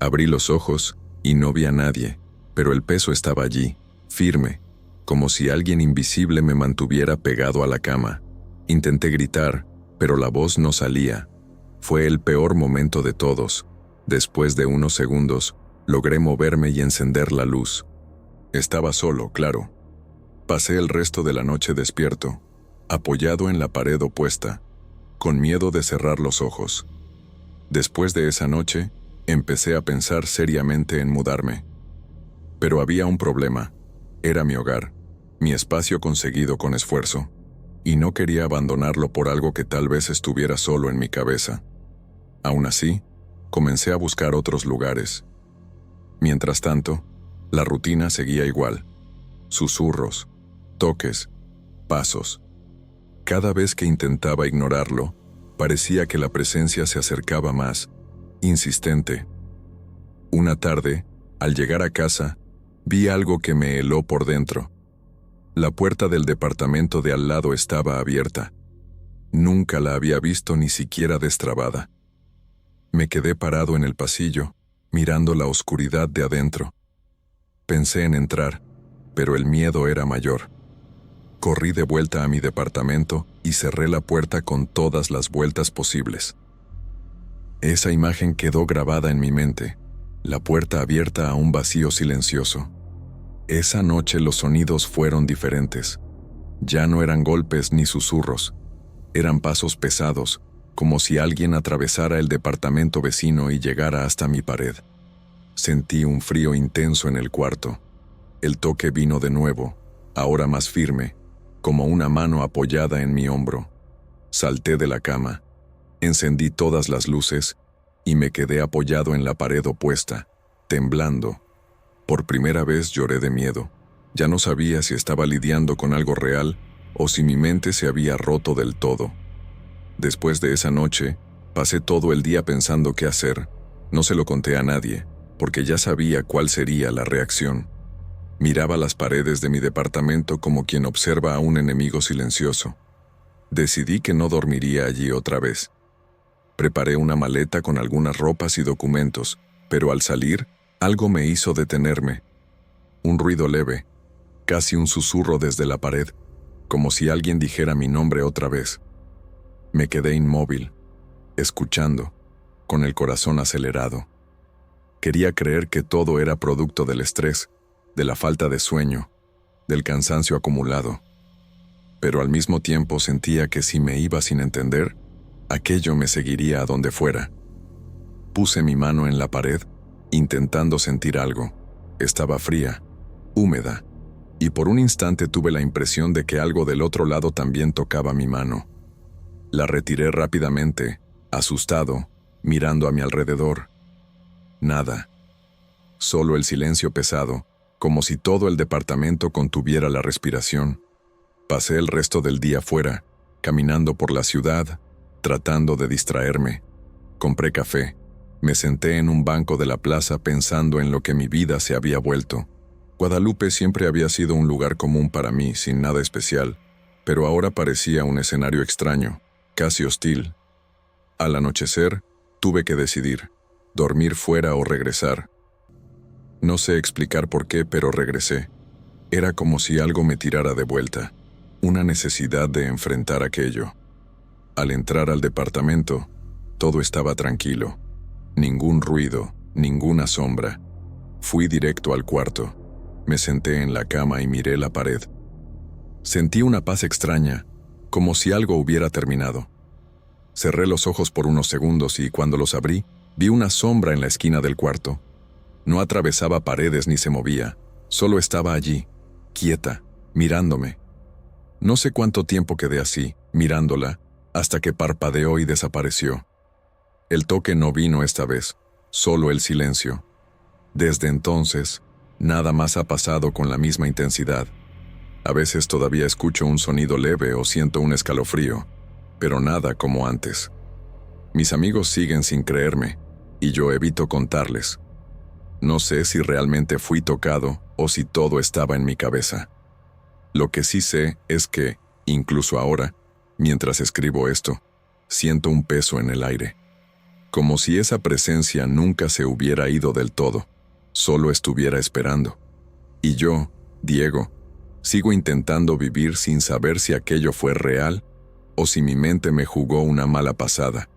Abrí los ojos y no vi a nadie, pero el peso estaba allí, firme, como si alguien invisible me mantuviera pegado a la cama. Intenté gritar, pero la voz no salía. Fue el peor momento de todos. Después de unos segundos, logré moverme y encender la luz. Estaba solo, claro. Pasé el resto de la noche despierto, apoyado en la pared opuesta, con miedo de cerrar los ojos. Después de esa noche, empecé a pensar seriamente en mudarme. Pero había un problema. Era mi hogar, mi espacio conseguido con esfuerzo, y no quería abandonarlo por algo que tal vez estuviera solo en mi cabeza. Aún así, comencé a buscar otros lugares. Mientras tanto, la rutina seguía igual. Susurros, toques, pasos. Cada vez que intentaba ignorarlo, parecía que la presencia se acercaba más, insistente. Una tarde, al llegar a casa, vi algo que me heló por dentro. La puerta del departamento de al lado estaba abierta. Nunca la había visto ni siquiera destrabada. Me quedé parado en el pasillo, mirando la oscuridad de adentro. Pensé en entrar, pero el miedo era mayor. Corrí de vuelta a mi departamento y cerré la puerta con todas las vueltas posibles. Esa imagen quedó grabada en mi mente, la puerta abierta a un vacío silencioso. Esa noche los sonidos fueron diferentes. Ya no eran golpes ni susurros. Eran pasos pesados, como si alguien atravesara el departamento vecino y llegara hasta mi pared. Sentí un frío intenso en el cuarto. El toque vino de nuevo, ahora más firme, como una mano apoyada en mi hombro. Salté de la cama, encendí todas las luces y me quedé apoyado en la pared opuesta, temblando. Por primera vez lloré de miedo. Ya no sabía si estaba lidiando con algo real o si mi mente se había roto del todo. Después de esa noche, Pasé todo el día pensando qué hacer. No se lo conté a nadie, porque ya sabía cuál sería la reacción. Miraba las paredes de mi departamento como quien observa a un enemigo silencioso. Decidí que no dormiría allí otra vez. Preparé una maleta con algunas ropas y documentos, pero al salir, algo me hizo detenerme. Un ruido leve, casi un susurro desde la pared, como si alguien dijera mi nombre otra vez. Me quedé inmóvil, escuchando, con el corazón acelerado. Quería creer que todo era producto del estrés, de la falta de sueño, del cansancio acumulado. Pero al mismo tiempo sentía que si me iba sin entender, aquello me seguiría a donde fuera. Puse mi mano en la pared, intentando sentir algo. Estaba fría, húmeda, y por un instante tuve la impresión de que algo del otro lado también tocaba mi mano. La retiré rápidamente, asustado, mirando a mi alrededor. Nada. Solo el silencio pesado, como si todo el departamento contuviera la respiración. Pasé el resto del día fuera, caminando por la ciudad, tratando de distraerme. Compré café. Me senté en un banco de la plaza pensando en lo que mi vida se había vuelto. Guadalupe siempre había sido un lugar común para mí, sin nada especial, pero ahora parecía un escenario extraño, casi hostil. Al anochecer, tuve que decidir, dormir fuera o regresar. No sé explicar por qué, pero regresé. Era como si algo me tirara de vuelta, una necesidad de enfrentar aquello. Al entrar al departamento, todo estaba tranquilo. Ningún ruido, ninguna sombra. Fui directo al cuarto. Me senté en la cama y miré la pared. Sentí una paz extraña, como si algo hubiera terminado. Cerré los ojos por unos segundos y cuando los abrí, vi una sombra en la esquina del cuarto. No atravesaba paredes ni se movía, solo estaba allí, quieta, mirándome. No sé cuánto tiempo quedé así, mirándola, hasta que parpadeó y desapareció. El toque no vino esta vez, solo el silencio. Desde entonces, nada más ha pasado con la misma intensidad. A veces todavía escucho un sonido leve o siento un escalofrío, pero nada como antes. Mis amigos siguen sin creerme, y yo evito contarles. No sé si realmente fui tocado o si todo estaba en mi cabeza. Lo que sí sé es que, incluso ahora, mientras escribo esto, siento un peso en el aire. Como si esa presencia nunca se hubiera ido del todo, solo estuviera esperando. Y yo, Diego, sigo intentando vivir sin saber si aquello fue real o si mi mente me jugó una mala pasada.